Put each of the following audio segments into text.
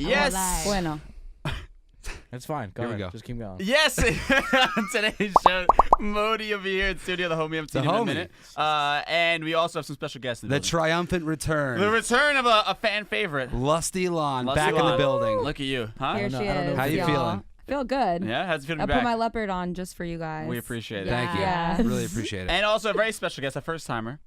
Yes. Bueno. It's fine. Go Here we ahead. go. Just keep going. Yes. On today's show, Modi will be here in studio. The homie, I'm seeing in a minute. And we also have some special guests. In the building. triumphant return. The return of a fan favorite. Lusty Lon Lusty back Lon. in the building. Look at you, huh? Here she I don't know. is. How you y'all. feeling? I feel good. Yeah, how's it feeling to I be put back? my leopard on just for you guys. We appreciate it. Thank you. Yeah. Really appreciate it. And also a very special guest, a first timer.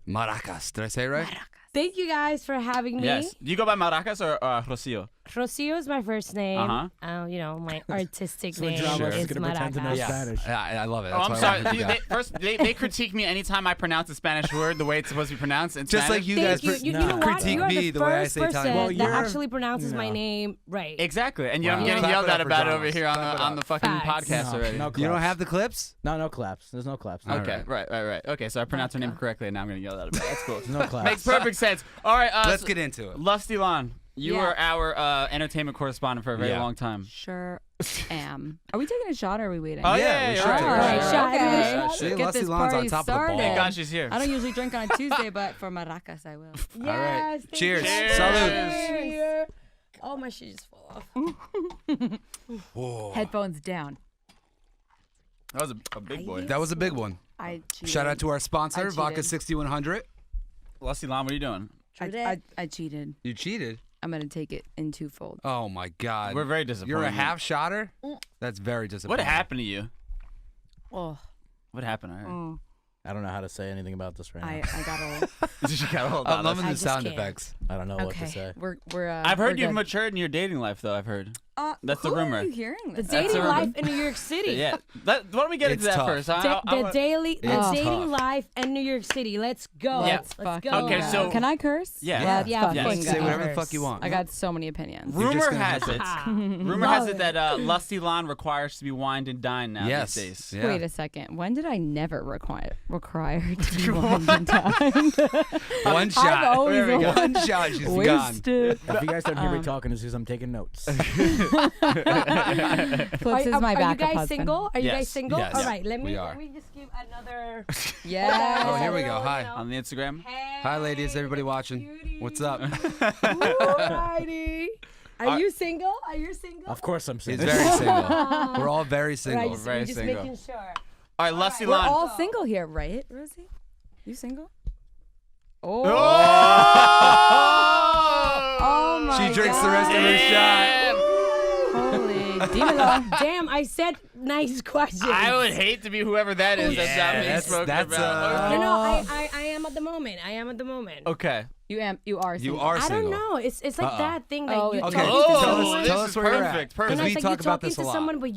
Maracas. Did I say it right? Thank you guys for having me. Yes. Do you go by Maracas or Rocio? Rocio is my first name. You know, my artistic name Sure. is Gonna pretend to know Maracas. Spanish. I love it. Oh, That's I'm why I sorry. wanted to go. They critique me anytime I pronounce a Spanish word the way it's supposed to be pronounced in Just Spanish. like you Thank guys you. You know what? critique You are me the the way I first say Italian. person Well, that you're- actually pronounces my no. name right. Exactly. And Wow. I'm getting Clap yelled it up at for about Jonas. over here on the fucking Facts. podcast already. No You claps. don't have the clips? No claps. There's no claps. All Okay, right. Okay, so I pronounced her name correctly, and now I'm going to yell at her. That's cool. There's no claps. Makes perfect sense. All right, Let's get into it. Lusty Lon, you Yeah. were our entertainment correspondent for a very Yeah. long time. Sure am. Are we taking a shot or are we waiting? Oh, Yeah, we yeah, should right, take a right, shot. Shot. Okay. Right. See, Get Lusty this Lon's on party top of the ball. started. Thank God she's here. I don't usually drink on a Tuesday, but for Maracas, I will. All right. Yes, thank Cheers. you. Cheers. Salud. Cheers. Oh, my shit just fall off. Whoa. Headphones down. That was a big boy. That was a big one. I cheated. Shout out to our sponsor, cheated. Vodka 6100. Lusty Lon, what are you doing? I cheated. You cheated. I'm going to take it in twofold. Oh my God. We're very disappointed. You're a half shotter? That's very What disappointing. happened to you? Oh, What happened? All right. I don't know how to say anything about this right now. I got old. You got a hold I'm on loving us. I the just sound can't. effects. I don't know what to Okay, say. we're. I've heard we're you've good. matured in your dating life, though. I've heard. That's the who rumor. Are you hearing The this? dating a rumor. life in New York City. Yeah. Why don't we get into It's that tough. first? The daily, the It's dating tough. life in New York City. Let's go. Yeah. Let's Fucking go. Okay, go. so- Can I curse? Yeah. Let's Yeah, of Yes. course. Say go. whatever the fuck you want. I got so many opinions. You're just Rumor gonna has have it. to- Rumor has it Love that Lusty Lon requires to be wined and dined now Yes. these days. Yeah. Wait a second. When did I never required to be wined and dined? One I've shot. always There we go. One shot. She's gone. wasted. If you guys don't hear me talking, it's because I'm taking notes. Clips is my Are you backup guys husband. single? Are you Yes. guys single? Yes. All right, let We me are. let me just give another. Yeah. Oh, here we go. You Hi. know. On the Instagram. Hi, ladies. Everybody watching. What's up? Alrighty. Are you single? Are you single? Of course I'm He's single. very single. We're all very Right, single. just, very we're just single. making sure. All right, Lusty We're Lon. all single here, right, Rosie? You single? Oh. Oh! my She drinks the rest of her shot. Damn. Holy. Dímelo. Damn, I said nice questions. I would hate to be whoever that is that's not being that's- spoken that's, about. No, I am at the moment. I am at the moment. Okay. You are You single. are I single. don't know. It's like that thing that Oh, you it's- Okay, talk to tell someone. us, tell this us is where you're perfect, at. perfect. And Because it's we like talk you're about talking this a to lot. someone, but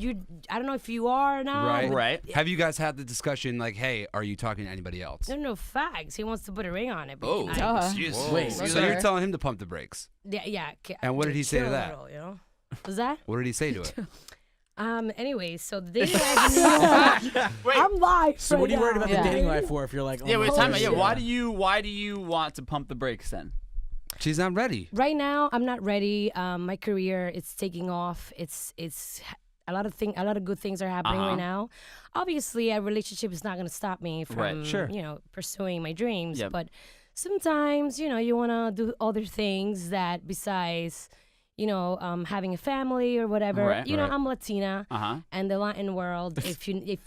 I don't know if you are or not. Right. Right. Have you guys had the discussion like, hey, are you talking to anybody else? No facts. He wants to put a ring on it. But Oh, Duh. excuse Whoa. me. Excuse So me. you're telling him to pump the brakes. yeah. And what did he say to chill a that? little, you know? Was that? What did he say to it? Anyway, so the dating life in New York. Wait. I'm live. So what are you worried about Yeah. the dating life for if you're like, oh Yeah, my wait, time out. gosh, Yeah, why do you want to pump the brakes then? She's not ready. Right now, I'm not ready. My career, it's taking off. It's a lot of good things are happening right now. Obviously, a relationship is not going to stop me from Right, sure. pursuing my dreams. Yep. But sometimes, you want to do other things that besides, having a family or whatever. Right, right. I'm Latina, Uh-huh. and the Latin world. If you're the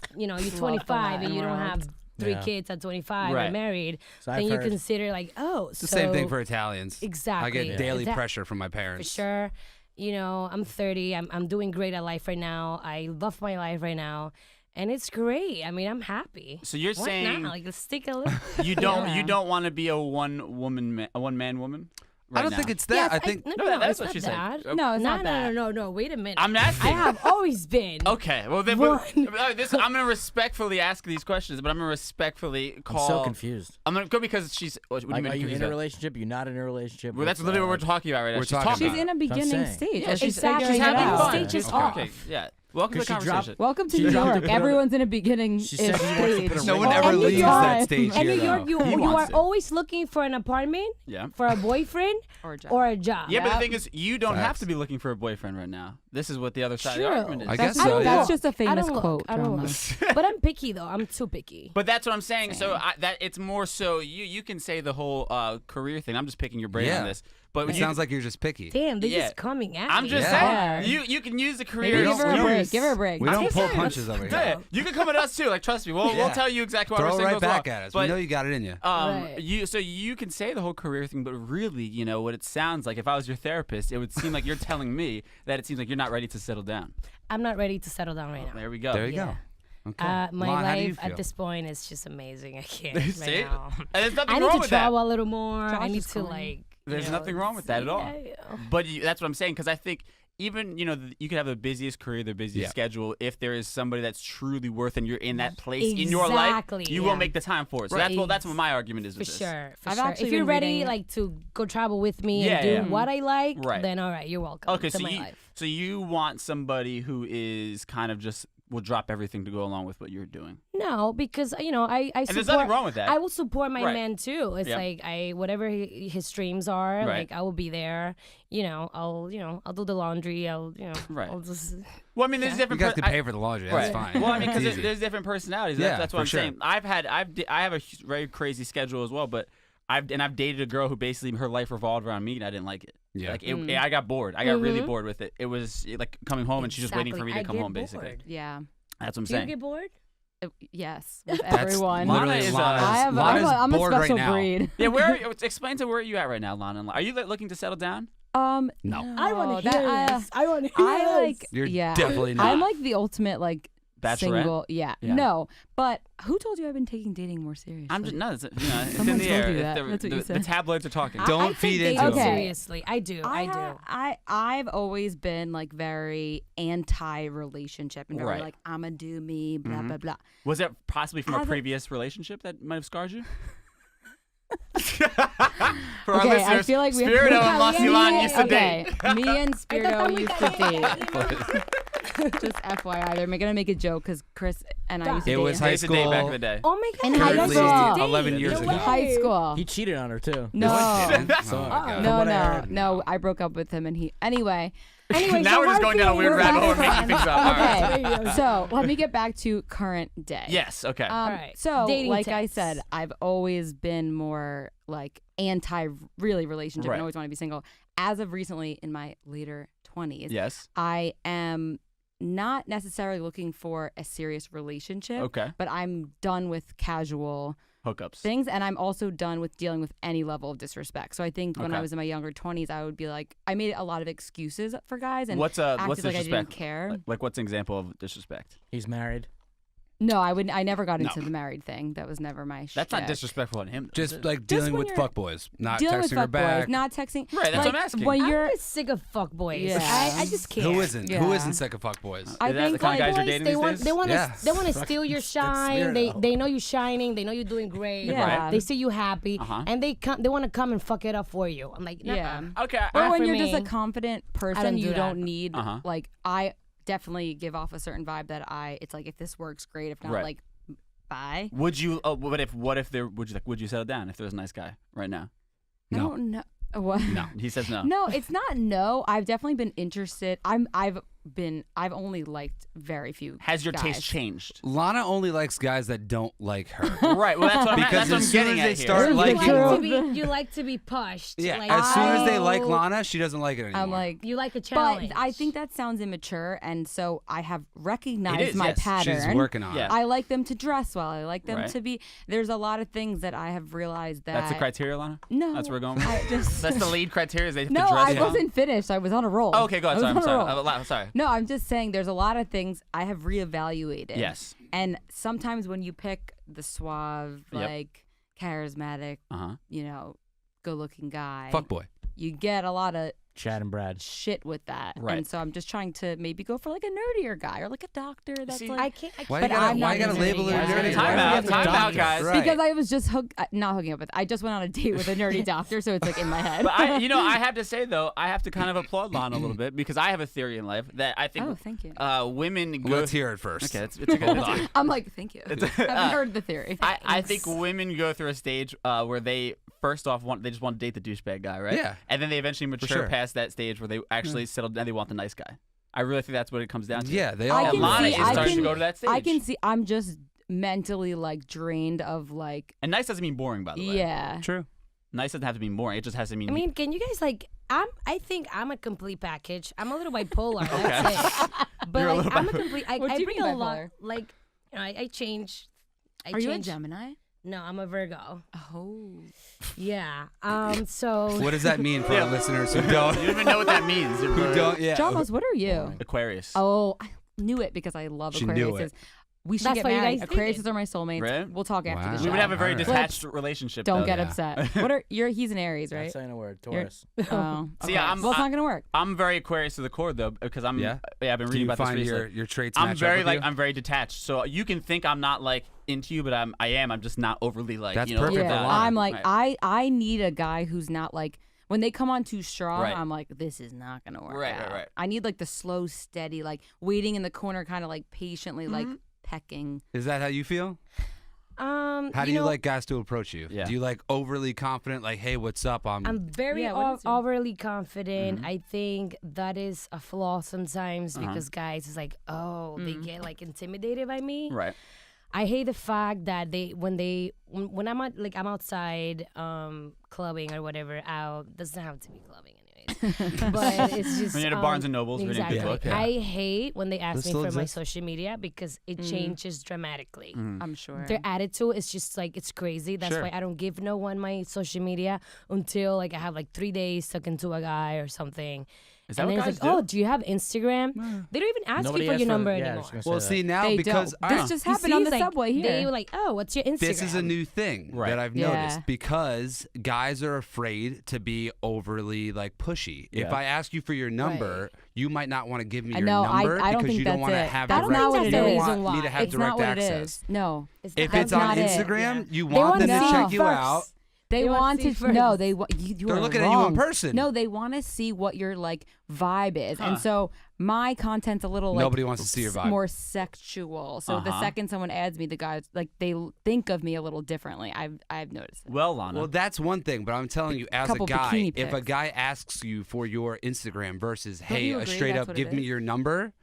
25 and Latin you don't world. have three Yeah. kids at 25 Right. and married, So then I've you heard- consider like, oh, It's the same thing for Italians. Exactly. I get daily That- pressure from my for parents. sure. I'm 30. I'm doing great at life right now. I love my life right now, and it's great. I mean, I'm happy. So you're What saying now? Like, let's take a look. you don't want to be a one man woman? I don't right think now? it's that. Yes, I think no, that's it's what not she said. bad. Okay. No, it's not that. No. Wait a minute. I'm asking. I have always been. Okay, well then, One. I'm gonna respectfully ask these questions, but I'm gonna respectfully call. I'm so confused. I'm gonna go because she's. What do you Like, mean are you confused in a about? relationship? You're not in a relationship? Well, that's What's, literally what we're talking about right now. we're She's talking talking She's about in a beginning stage. Yeah, she's Exactly. she's having Yeah. fun. Stage is She's off. okay. Yeah. Welcome to the Could she drop- conversation. Welcome to She New dropped York. to put a- Everyone's in a beginning She said she wants to stage. put a no ring one on ever it. And New leaves York- that stage And here, New York, though. you He are wants it. always looking for an apartment, Yeah. for a boyfriend, Or a job. or a job. Yeah, but the thing is, you don't have Facts. to be looking for a boyfriend right now. This is what the other side of the True. argument is. I guess That's, so. that's Yeah. just a I famous don't look. quote. I don't Drama. look. But I'm picky though. I'm too picky. But that's what I'm saying. So Same. that it's more so you can say the whole career thing. I'm just picking your brain Yeah. on this. But It sounds like you're just picky. Damn, they're Yeah. just coming at I'm me. just Yeah. saying you can use the Maybe career. give her a don't- break. Give her a break. We don't just pull saying. punches over Yeah, here. you can come at us too. Like trust me, we'll Yeah. tell you exactly what Throw we're it saying. right goes back wrong. at us. But, We know you got it in you. Right. So you can say the whole career thing, but really, what it sounds like. If I was your therapist, it would seem like you're telling me that it seems like you're not ready to settle down. I'm not ready to settle down right now. There we go. There you Yeah. go. Okay. My Lon, how do you life feel? at this point is just amazing. I can't See? right now. And there's nothing I wrong need to with that. travel a little more. Josh I need is to calling. There's nothing wrong with that at all. Yeah. But that's what I'm saying, because I think even you could have the busiest career, the busiest Yeah. schedule. If there is somebody that's truly worth, and you're in that place in your life, Exactly, you yeah. will make the time for it. So Right. that's what my argument is. For With this. sure. For I've sure. actually If you're been ready, reading- like to go travel with me Yeah, and do yeah. what I like, Right. then all right, you're welcome. Okay, to so my you life. so you want somebody who is kind of just will drop everything to go along with what you're doing. No, because I And support. there's nothing wrong with that. I will support my Right. man too. It's Yeah. like whatever his dreams are, Right. like I will be there. I'll do the laundry. Right. I'll just. Well, I mean, there's You different. guys can pay for the laundry. That's Right. fine. Well, I mean, It's because easy. there's different personalities. Yeah, That's what for I'm sure. saying. I have a very crazy schedule as well, but I've dated a girl who basically her life revolved around me, and I didn't like it. Yeah. Like I got bored. I got really Mhm. bored with it. It was like coming home, and she's just waiting for me to Exactly. come I home. get Basically, bored. Yeah. that's what I'm Do you saying. get bored? Yes. With That's everyone. Lana literally is, Lana's, I'm Lana's a bored special right now. breed. Yeah, where? Explain to where are you at right now, Lana? Are you looking to settle down? No. I want to that- hear this. I want to hear I this. like. You're yeah. definitely not. I'm like the ultimate like Bachelorette? single. Yeah. Yeah. No, but who told you I've been taking dating more seriously? I'm just no. It's it's Someone in the told air. you that. The, That's what the, you the said. tabloids are talking. Don't I take feed dating into it. seriously. I do. I do. I've always been like very anti-relationship and very Right. like I'ma do me, blah blah blah. Was it possibly from a As a- previous relationship that might have scarred you? For our Okay, I listeners, feel like we have Spirito to- and Marcelan used to Okay, date. me and Spirito used to date. date. Just FYI, they're gonna make a joke because Chris and I used to It date was in high Used to date back in school. the day. Oh my god! In high Currently, school. 11 years ago. high school. He cheated on her too. No. Oh, my God. No, what I no, heard. no. I broke up with him, and he. Anyway, Anyway, Now so we're just how going down a can weird we- rabbit hole and We're making things up. All right. okay. So let me get back to current day. Yes. Okay. Alright. So, Dating like I tips. said, I've always been more like anti really relationship Right. and always want to be single. As of recently, in my later 20s, yes. I am not necessarily looking for a serious relationship. Okay. But I'm done with casual Hookups. things, and I'm also done with dealing with any level of disrespect. So I think when I Okay. was in my younger 20s, I would be like, I made a lot of excuses for guys and What's acted what's like I disrespect? didn't care. Like what's an example of disrespect? He's married. No, I wouldn't. I never got No. into the married thing. That was never my. That's not shtick. disrespectful on him. though, is Just it? like dealing when with you're- fuckboys, not Dealing texting with her back. fuckboys, not texting. Right, that's what like, I'm asking. When I'm you're, just sick of fuckboys. Yeah. I just can't. Who isn't? Who Yeah. isn't sick of fuckboys? I Is that the think kind of guys you're Fuckboys, dating they these want days? they want to Yeah. they want to steal your shine. Weirdo. They know you shining. They know you're doing great. Yeah. Right. They see you happy, Uh-huh. and they want to come and fuck it up for you. I'm like, yeah. nuh-uh. Okay. Or Not when for you're just a me. confident person, don't do you that. don't need Uh-huh. like I definitely give off a certain vibe that it's like if this works, great. If not, Right. like bye. Would you? What if there? Would you settle down if there was a nice guy right now? I No. don't know. What? No. He says no. No, it's not no. I've definitely been interested. I've only liked very few. Has your guys. taste changed? Lana only likes guys that don't like her. Right. Well, that's what I'm, Because that's what as I'm soon getting as they at here. start You liking like, you like to be pushed. Yeah, Like, as soon as they like oh, Lana, she doesn't like it anymore. I'm like, you like a but challenge. I think that sounds immature, and so I have recognized is, my yes. pattern. she's working on Yeah. it. I like them to dress well. I like them Right. to be. There's a lot of things that I have realized that. That's the criteria, Lana. No, That's where we're going. I just. That's the lead criteria. Is they have No, to dress I well? wasn't finished. I was on a roll. Oh, okay, go ahead. I was Sorry, on I'm a roll. sorry. Sorry. No, I'm just saying there's a lot of things I have reevaluated. Yes. And sometimes when you pick the suave, Yep. like charismatic, Uh huh. good-looking guy, Fuckboy. you get a lot of Chad and Brad. shit with that. Right. And so I'm just trying to maybe go for like a nerdier guy or like a doctor that's See, like. I can't. Why But you gotta, I'm why not you gotta into label it nerdy a guys. nerdy? Time Why out, you gotta time out, doctor? guys. Right. Because I was just not hooking up with. I just went on a date with a nerdy doctor, so it's like in my head. But I have to say though, I have to kind of applaud Lana a little bit because I have a theory in life that I think Oh, thank you. women go. Let's hear it first. Okay, it's a good thought. I'm like, thank you. I haven't heard the theory. I think women go through a stage where they first off they just want to date the douchebag guy, right? Yeah. And then they eventually mature sure. past that stage where they actually settle down. They want the nice guy. I really think that's what it comes down to. Yeah, they I all. can Lana see- is I starting can- to go to that stage. I can see. I'm just mentally like drained of like. And nice doesn't mean boring, by the way. Yeah. True. Nice doesn't have to mean boring. It just has to mean. I mean, can you guys like? I think I'm a complete package. I'm a little bipolar. That's it. But You're a like, little I'm a complete. What I do you bring mean a lot. bipolar? Like, I change. Are you a Gemini? No, I'm a Virgo. Oh. Yeah. So. What does that mean for our listeners who you don't? don't even know what that means. Who don't? Yeah. Jamos, what are you? Aquarius. Oh, I knew it because I love She knew Aquarius. it. We should That's get why you married. guys Aquarius dated. are my soulmates. Right? We'll talk after the Wow. show. We would have a very Alright. detached relationship. Don't though. get Yeah. upset. What are he's an Aries, Not right? saying a word. You're- Taurus. Oh. See, okay. I'm- well, it's not gonna work. I'm very Aquarius to the core though, because I'm. Yeah? I've been Do reading you about this find recently. your traits I'm match very up with you? I'm very detached. So you can think I'm not like into you, but I am. I'm just not overly like. That's you know, perfect with for Yeah, that. Lana. I'm like Right. I need a guy who's not like when they come on too strong. Right. I'm like, this is not gonna work. Right, out. right. I need like the slow, steady, like waiting in the corner, kind of like patiently, like pecking. Is that how you feel? How do you know, like guys to approach you? Yeah. Do you like overly confident, like, hey, what's up? I'm very Yeah, what is your- overly confident. Mm-hmm. I think that is a flaw sometimes Uh-huh. because guys is like, oh, they get like intimidated by me. Right. I hate the fact that when I'm at, like I'm outside clubbing or whatever out, doesn't have to be clubbing anyways. But it's just When you're at Barnes and Nobles reading a exactly. good book. Yeah. I hate when they ask This me still for my exists? social media because it changes dramatically. I'm sure. Their attitude is just like it's crazy. That's Sure. why I don't give no one my social media until like I have like 3 days talking to a guy or something. Is that And what then guys it's like, do? oh, do you have Instagram? They don't even ask Nobody you for asked your for- number yeah, I was anymore. gonna say Well, that. see now They because don't. This just happened on the like, subway here. They were like, oh, what's your Instagram? this is a new thing Right. that I've Yeah. noticed because guys are afraid to be overly like pushy. If Yeah. I ask you for your number, you might not want to give me I your know. number I don't because think you don't that's want to it. have That's direct. not what you it don't is. want me to have It's direct not what access. it is. No. It's If not- it's That's on not it. Instagram, you They want want them to to see check you first. out. They They want want to to see no. first. They you They're are looking at you in wrong. person. No, they want to see what your like vibe is, and so my content's a little like Nobody wants to see your vibe. more sexual. So the second someone adds me, the guys like they think of me a little differently. I've noticed it. Well, Lana. Well, that's one thing, but I'm telling you, as a Couple guy, bikini if a pics. guy asks you for your Instagram versus, hey, you a agree straight that's up, what give it me is? your number,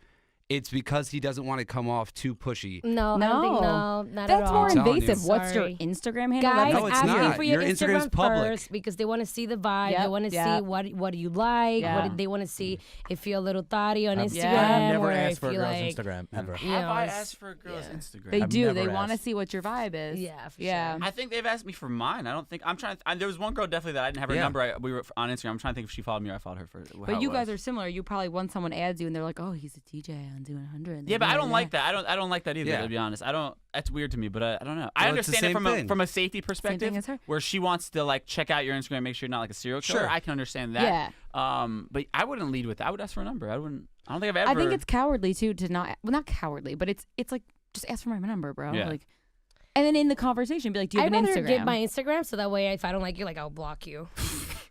it's because he doesn't want to come off too pushy. No, I don't think, no, not That's at all. more I'm telling invasive. you. What's your Sorry. Instagram handle? Guys, No, it's ask not. you for your, Your Instagram's Instagram public. first because they want to see the vibe. Yep, They want to yeah. see what do you like. Yeah. They want to see if you're a little thotty on Instagram. Yeah. I've never or asked if for a you girl's like, Instagram ever. you have know, I it's- asked for a girl's Instagram? They I've do. never They want to asked. see what your vibe is. Yeah, for yeah. sure. I think they've asked me for mine. I don't think I'm trying. There was one girl definitely that I didn't have her Yeah. number. We were on Instagram. I'm trying to think if she followed me or I followed her for. But you guys are similar. You probably once someone adds you and they're like, "Oh, he's a DJ on doing 100." Yeah, but I don't like that. I don't like that either. Yeah. To be honest, I don't. That's weird to me. But I don't know. I Well, it's the understand it same thing. from a safety perspective, as her. where she wants to like check out your Instagram, make sure you're not like a serial killer. Sure. I can understand that. Yeah. But I wouldn't lead with that. I would ask for a number. I wouldn't. I don't think I've ever. I think it's cowardly too to not. Well, not cowardly, but it's like just ask for my number, bro. Yeah. Like, and then in the conversation, be like, "Do you have I'd an rather Instagram?" get my Instagram so that way if I don't like you, like I'll block you.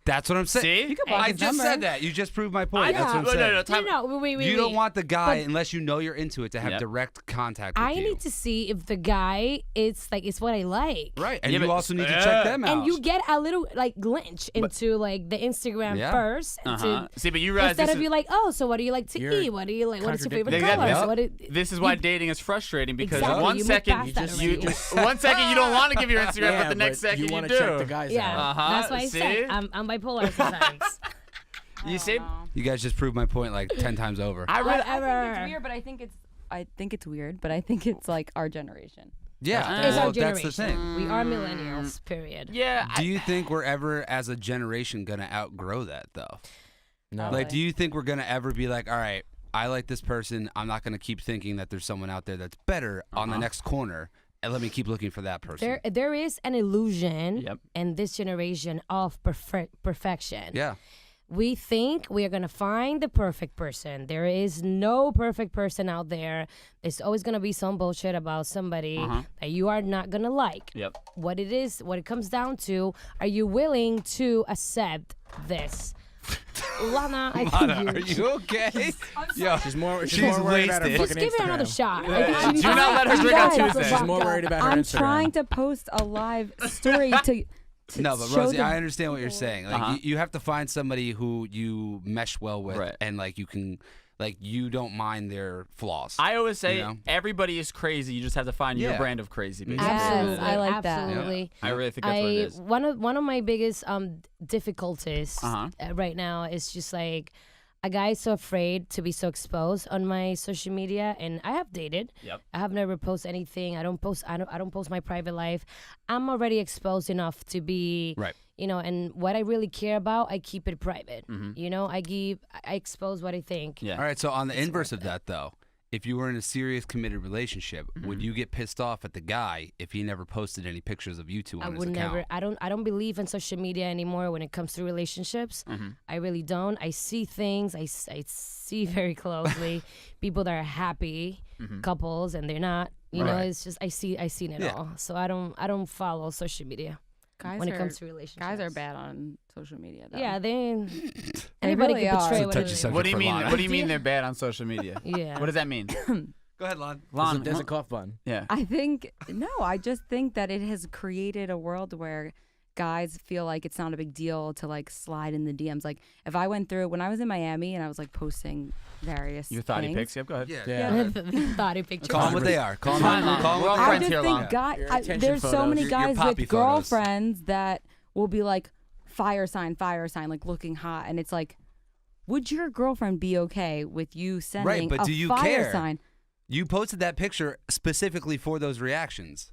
That's what I'm saying. See? You could block I his just number. said that. You just proved my point. That's what I'm no, saying. no, time- No, wait. You don't want the guy, But- unless you know you're into it, to have Yep. direct contact with I you. need to see if the guy is like it's what I like. Right, and Yeah, you but- also need to check them out. And you get a little like glitch into like the Instagram Yeah. first See, but you realize instead this of is, you like, oh, so what do you like to You're eat? What do you like? What is your favorite contradicting color? yourself. So what do- this is why dating is frustrating because Exactly, one you moved second past that you already. one second you don't want to give your Instagram, Yeah, but the next second you you want do. to check the guys Yeah, out. that's why I See? said I'm bipolar sometimes. You see? You guys just proved my point like 10 times over. I really, I think it's weird, but I think it's weird, but I think it's like our generation. Yeah, It's well, our that's generation. the thing. We are millennials. Period. yeah. Do you think we're ever, as a generation, gonna outgrow that though? No. Like, do you think we're gonna ever be like, all right, I like this person. I'm not gonna keep thinking that there's someone out there that's better on the next corner, and let me keep looking for that person. There is an illusion Yep. in this generation of perfection. Yeah. We think we are going to find the perfect person. There is no perfect person out there. There's always going to be some bullshit about somebody that you are not going to like. Yep. What it comes down to, are you willing to accept this? Lana, I Lana, are think you okay? Yo, She's more She's worried about her wasted. fucking just give it another Instagram. shot. Do not let her drink on Tuesday. She's more worried about her I'm Instagram. trying to post a live story to no, but show Rosie, the- I understand what you're saying. Like, Uh-huh. you have to find somebody who you mesh well with, Right. and like you can like you don't mind their flaws. I always say you know? everybody is crazy. You just have to find your brand of crazy. Basically. Yes, I like that. Absolutely. I really think that's what it is. One of my biggest difficulties right now is just like a guy is so afraid to be so exposed on my social media, and I have dated. Yep. I have never posted anything. I don't post my private life. I'm already exposed enough to be Right. You know, and what I really care about, I keep it private. You know, I expose what I think. Yeah. All right. So on the inverse of that, though, if you were in a serious committed relationship, would you get pissed off at the guy if he never posted any pictures of you two on I his would account? never. I don't believe in social media anymore when it comes to relationships. I really don't. I see things. I see very closely people that are happy couples and they're not. You know, it's just I seen it all. So I don't follow social media when it comes to relationships. Guys are bad on social media, though. Yeah, anybody really can are. portray It's a whatever touchy they subject. What do you for mean? Lana. What do you mean they're bad on social media? Yeah. What does that mean? Go ahead, Lon. Lon, There's a cough button. yeah. I think I just think that it has created a world where guys feel like it's not a big deal to like slide in the DMs. Like if I went through when I was in Miami and I was like posting various Your thoughty things, pics? Yep, go ahead. Yeah. Thoughty pictures. Call them what they are. Call Fine, them Lon. call We're all them I friends just here, think Lon. Your attention there's so photos. many Your guys poppy with photos. girlfriends that will be like fire sign, like looking hot, and it's like, would your girlfriend be okay with you sending Right, but a do you fire care? sign? You posted that picture specifically for those reactions.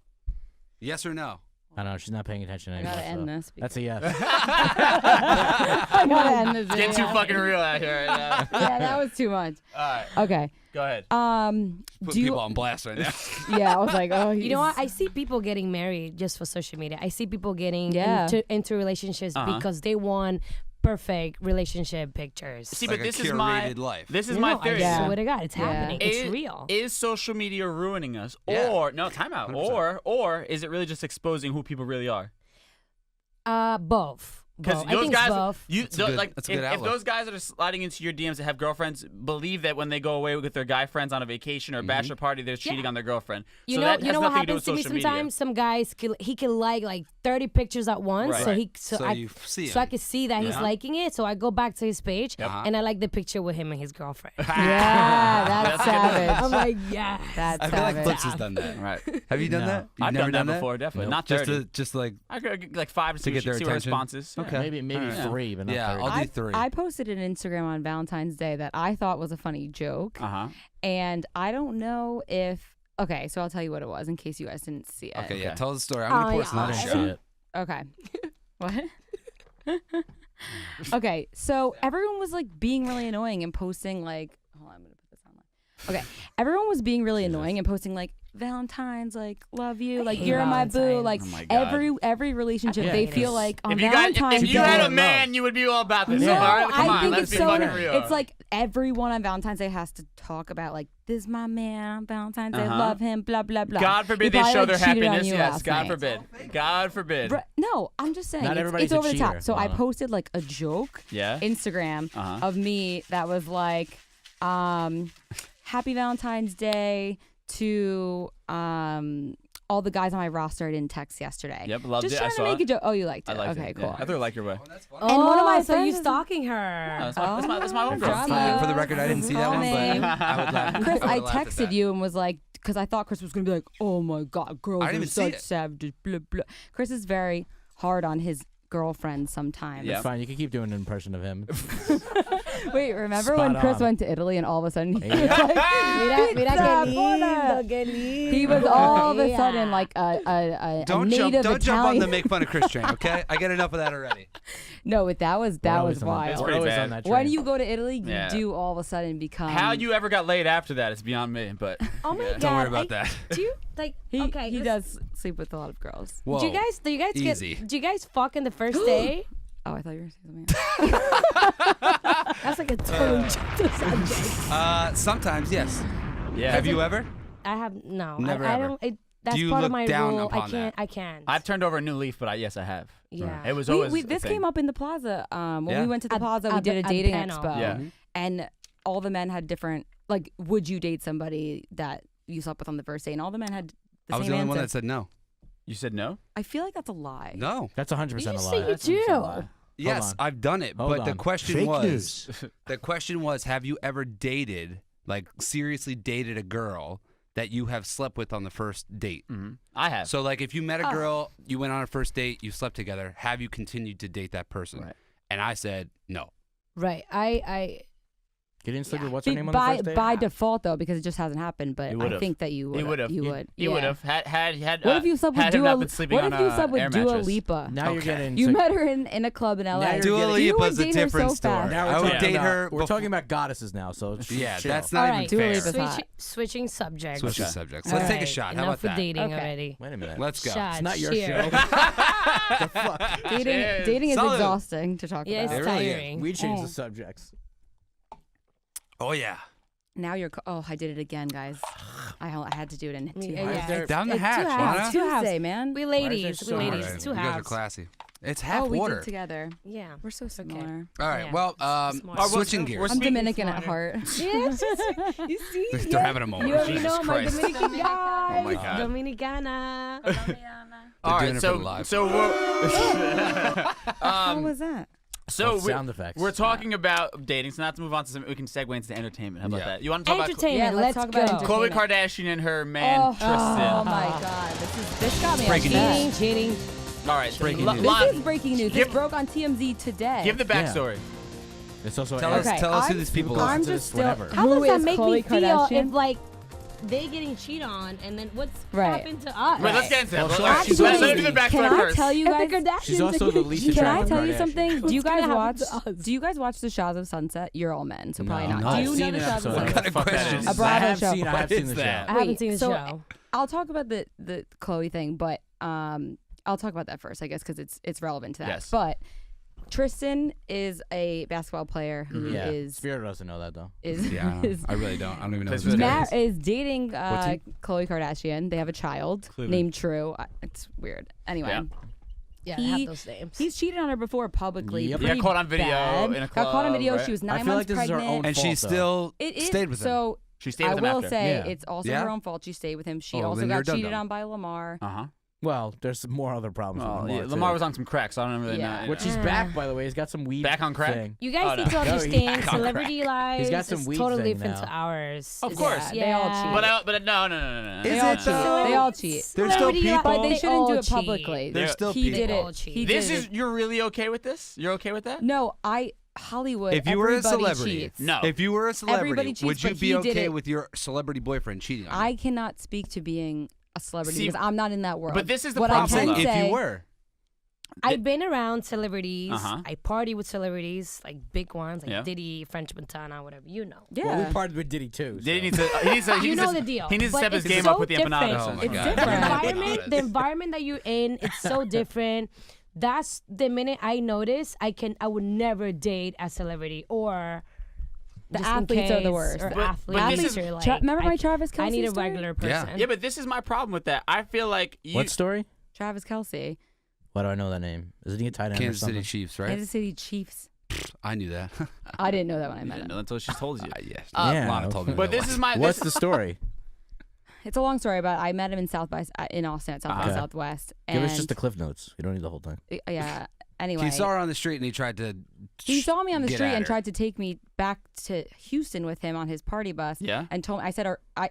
Yes or no? I don't know. She's not paying attention I anymore. gotta end so this. That's a yes. I gotta end this. Get too video. fucking real out here right now. Yeah, that was too much. All right, Okay. go ahead. Put Do you? people on blast right now. Yeah, I was like, oh, You know what? I see people getting married just for social media. I see people getting Yeah. into relationships because they want perfect relationship pictures. See, Like but a this is my curated life. this is You my know, theory. Yeah. I swear to God, it's happening. It's Is- real. Is social media ruining us, Yeah. or no? Time out. 100%. Or is it really just exposing who people really are? Both. Because I those think guys, both. That's a good- like, that's a good if outlook. those guys that are sliding into your DMs that have girlfriends believe that when they go away with their guy friends on a vacation or a bachelor party, they're cheating on their girlfriend. You So know, that you has know what nothing to do happens with to me social media. sometimes. Some guys he can like 30 pictures at once, Right. so Right. So I you see so I him. can see that he's liking it. So I go back to his page and I like the picture with him and his girlfriend. Yeah, that's savage. I'm like, yeah. That's I feel like savage. Flips has done that. Right. Have you done No. that? You've I've never done that before, definitely. Nope. Not Just 30. just like I could get like 5 to get their see attention? responses. Okay. Maybe Yeah. 3, but not yeah, 30. I'll do 3. I posted an Instagram on Valentine's Day that I thought was a funny joke, and I don't know if. Okay, so I'll tell you what it was in case you guys didn't see it. Okay, yeah. Okay. Tell the story. I'm gonna Oh, post yeah. I another didn't show. see it. Okay. What? Okay, so everyone was like being really annoying and posting like, hold on, I'm gonna put this online. Okay, everyone was being really annoying and posting like Valentine's, like love you, like hate you're my boo, Valentine's. like Oh my God. every relationship Yeah. they feel like on If you, Valentine's if you Day. had a don't man, you would be all about this. No, So, all right, come I on, think let's it's be so. fucking real. It's like everyone on Valentine's Day has to talk about like this, my man on Valentine's Day, Uh-huh. love him, blah blah blah. God forbid He they probably, show like, their cheated on happiness. you Yes, last God night. forbid. God forbid. No, I'm just saying Not it's everybody's over a the top. cheater, So I Lana. posted like a joke Yeah. Instagram Uh-huh. of me that was like, Happy Valentine's Day to all the guys on my roster I didn't text yesterday. Yep, loved just it. I trying to saw make it. a joke. Oh, you liked I it. liked Okay, it. cool. Yeah. I thought I liked your way. And one of my so you friends is- stalking No, her. that's my own girl. Drama. For the record, I didn't see that one, Name. but I would laugh. Chris, I would laugh at texted that. you and was like, because I thought Chris was going to be like, oh my God, girls I didn't are even see such it. savages, blah, blah. Chris is very hard on his girlfriend sometimes. Yeah. It's fine. You can keep doing an impression of him. Wait, remember Spot when Chris on. went to Italy and all of a sudden he Yeah. was like, Mira "Pizza, que buona." lindo, que lindo. He was all of a Yeah. sudden like a Don't native jump on Italian. the make fun of Chris train, okay? I get enough of that already. No, but that was We're always on that- wild. It's we're pretty always bad. on that When train. you go to Italy, you Yeah. do all of a sudden become. How you ever got laid after that is beyond me. But Oh my God. Don't worry about that. Do you like? He, okay. he listen. does sleep with a lot of girls. Whoa. Do you guys Easy. do you guys fuck in the first day? Oh, I thought you were saying something else. That's like a totally different subject. Sometimes, yes. yeah. Have you ever? I have no. Never I ever. don't. That's you part look of my down rule. upon I can't. that? I can't. I've turned over a new leaf, but yes, I have. yeah. It was always a This thing. came up in the plaza. When Yeah. we went to the At- plaza, we at did the- a at the dating panel. expo. Yeah. And all the men had different, like, would you date somebody that you slept with on the first date? And all the men had the I was same the only one answer. that said no. You said no? I feel like that's a lie. No. That's 100% a You lie. say you That's 100% a do. lie. Yes, I've done it. Hold but on. the question Fake was, news. the question was, have you ever dated, like seriously dated a girl that you have slept with on the first date? Mm-hmm. I have. So like if you met a girl, you went on a first date, you slept together, have you continued to date that person? Right. And I said no. Right. I You didn't sleep with what's Be- her name on by the first date? by default though, because it just hasn't happened. But You I would've. think that you would. You would have. You would. You would Yeah. have had. What if you slept with had him Dua? not been sleeping What on if you slept air with Dua mattress? Lipa? Now you're getting. You met her in a club in LA. Now you're Dua getting- You would Lipa's a date her different so story. fast. Now I we're would talking date about, her. We're talking about goddesses now, so Yeah, chill. that's all not right. even Dua fair. Lipa's hot. switching subjects. Switching Okay. subjects. All Let's take a right, shot. How enough about for that? dating Okay. already. Wait a minute. Let's go. Shots. It's not your Cheers. show. Dating is Salud. exhausting to talk Yeah, about. it's It really is. tiring. We change Oh. the subjects. Oh yeah. Now you're. Oh, I did it again, guys. I had to do it in two Yeah, halves. there- Down the It's hatch, two Lana. halves. Two halves. Tuesday, man. We is ladies. there We so ladies. much? Two You guys are halves. classy. It's half Oh, we water. did together. Yeah. We're so similar. All right. Yeah. Well, Smart. switching we're gears. I'm speaking Dominican at smarter. heart. Yes. You see? They're having a moment. You already Jesus know my Christ. Dominican guys. Oh my God. Dominicana. All doing right, it for so the live. so we're What was that? so we, Sound effects. we're talking about dating. So now to move on to some, we can segue into entertainment. How about Yeah. that? You want to talk about Entertainment. Yeah, let's talk about go. entertainment. Khloe Kardashian and her man Oh, Tristan? oh my God, this got me Breaking upset. Cheating. All right, Breaking Lo- news. Lon, This is breaking news. Give- This broke on TMZ today. give the backstory. It's also Tell us, Okay, tell us who I'm- these people I'm are. just still. whatever. How Who does that is make Khloe me feel Kardashian? if like they getting cheated on and then what's Right. happened to us? Wait, let's get into that. Well, Let's- she's let's also do the the- backstory Can I first. tell you If the guys? Kardashians She's also are the getting least cheated Can I attractive tell you Kardashian. something? Do you What's gonna guys happen watch? to us? Do you guys watch the Shahs of Sunset? You're all men, so probably No. not. No. Do I've you know seen the an Shahs of episode. What Sunset? kind of Fuck that question is. is A that? Bravo I have show. seen. I have What seen is the that? show. I haven't seen the So- show. I'll talk about the Chloe thing, but I'll talk about that first, I guess, because it's relevant to that. Yes. But Tristan is a basketball player who Yeah. is Spirit doesn't know that though. Yeah, is I really don't. I don't even know Plays who for this the guy Nets. is. is dating team? Khloe Kardashian. They have a child Cleveland. named True. It's weird. Anyway, Yeah. Yeah, He- I have those names. he's cheated on her before publicly. Yep. Yeah, pretty caught on video bad. in a Got caught on club, video. right? She was I 9 feel like months this is her pregnant. own And she fault, still It is stayed with him. so. She stayed I with him will after. say Yeah. it's also Yeah? her own fault. She stayed with him. She Oh, also then got you're cheated dum-dum. on by Lamar. Uh-huh. Well, there's more other problems Well, with yeah, Lamar. Lamar too. was on some crack, so I don't really Yeah. know. Which he's back, by the way. He's got some weed. Back on crack? Thing. You guys Oh, no. need to No, he- understand Back on celebrity lives. He's got some is weed totally thing different now. to ours. Of It's- course. They all cheat. But no. Is They it all cheat. though? They all cheat. There's still Celebrity people. But they They shouldn't do all it cheat. publicly. There's still he people. did All it. cheat. He This did is it. you're really okay with this? You're okay with that? No, Hollywood. If you were a everybody celebrity, cheats. No. If you were a celebrity, Everybody cheats, would you but be he did okay it. with your celebrity boyfriend cheating on you? I cannot speak to being a celebrity See, because I'm not in that world. but this is the what problem, I can though. if say, you were. I've been around celebrities. Uh-huh. I party with celebrities, like big ones, like Yeah. Diddy, French Montana, whatever. You know. Yeah. Well, we partnered with Diddy too. Did he so. needs to? He needs to. He You needs know to, the deal. He needs to But step his it's game so up with the different. empanadas. Oh my It's God. different. The environment that you're in, it's so different. That's the minute I notice I would never date a celebrity or The just in athletes are the case, worst. Or But athletes this is- are like, Remember my I, Travis Kelce I need a story? regular Yeah. person. Yeah, but this is my problem with that. I feel like you. What story? Travis Kelce, Why do I know that name? Isn't he a tight end or Kansas something? City Chiefs, right? Kansas City Chiefs. I knew that. I didn't know that when I You met didn't him. know until she told you. Yes. Yeah, Lana told me. But that this is my. What's This, the story? It's a long story, but I met him in in Austin at South by Okay. Southwest. Give us and- just the cliff notes. You don't need the whole thing. Yeah. Anyway, He saw her on the street and he tried to. he saw me on the get street at and her. tried to take me back to Houston with him on his party bus. Yeah. And told me, I said,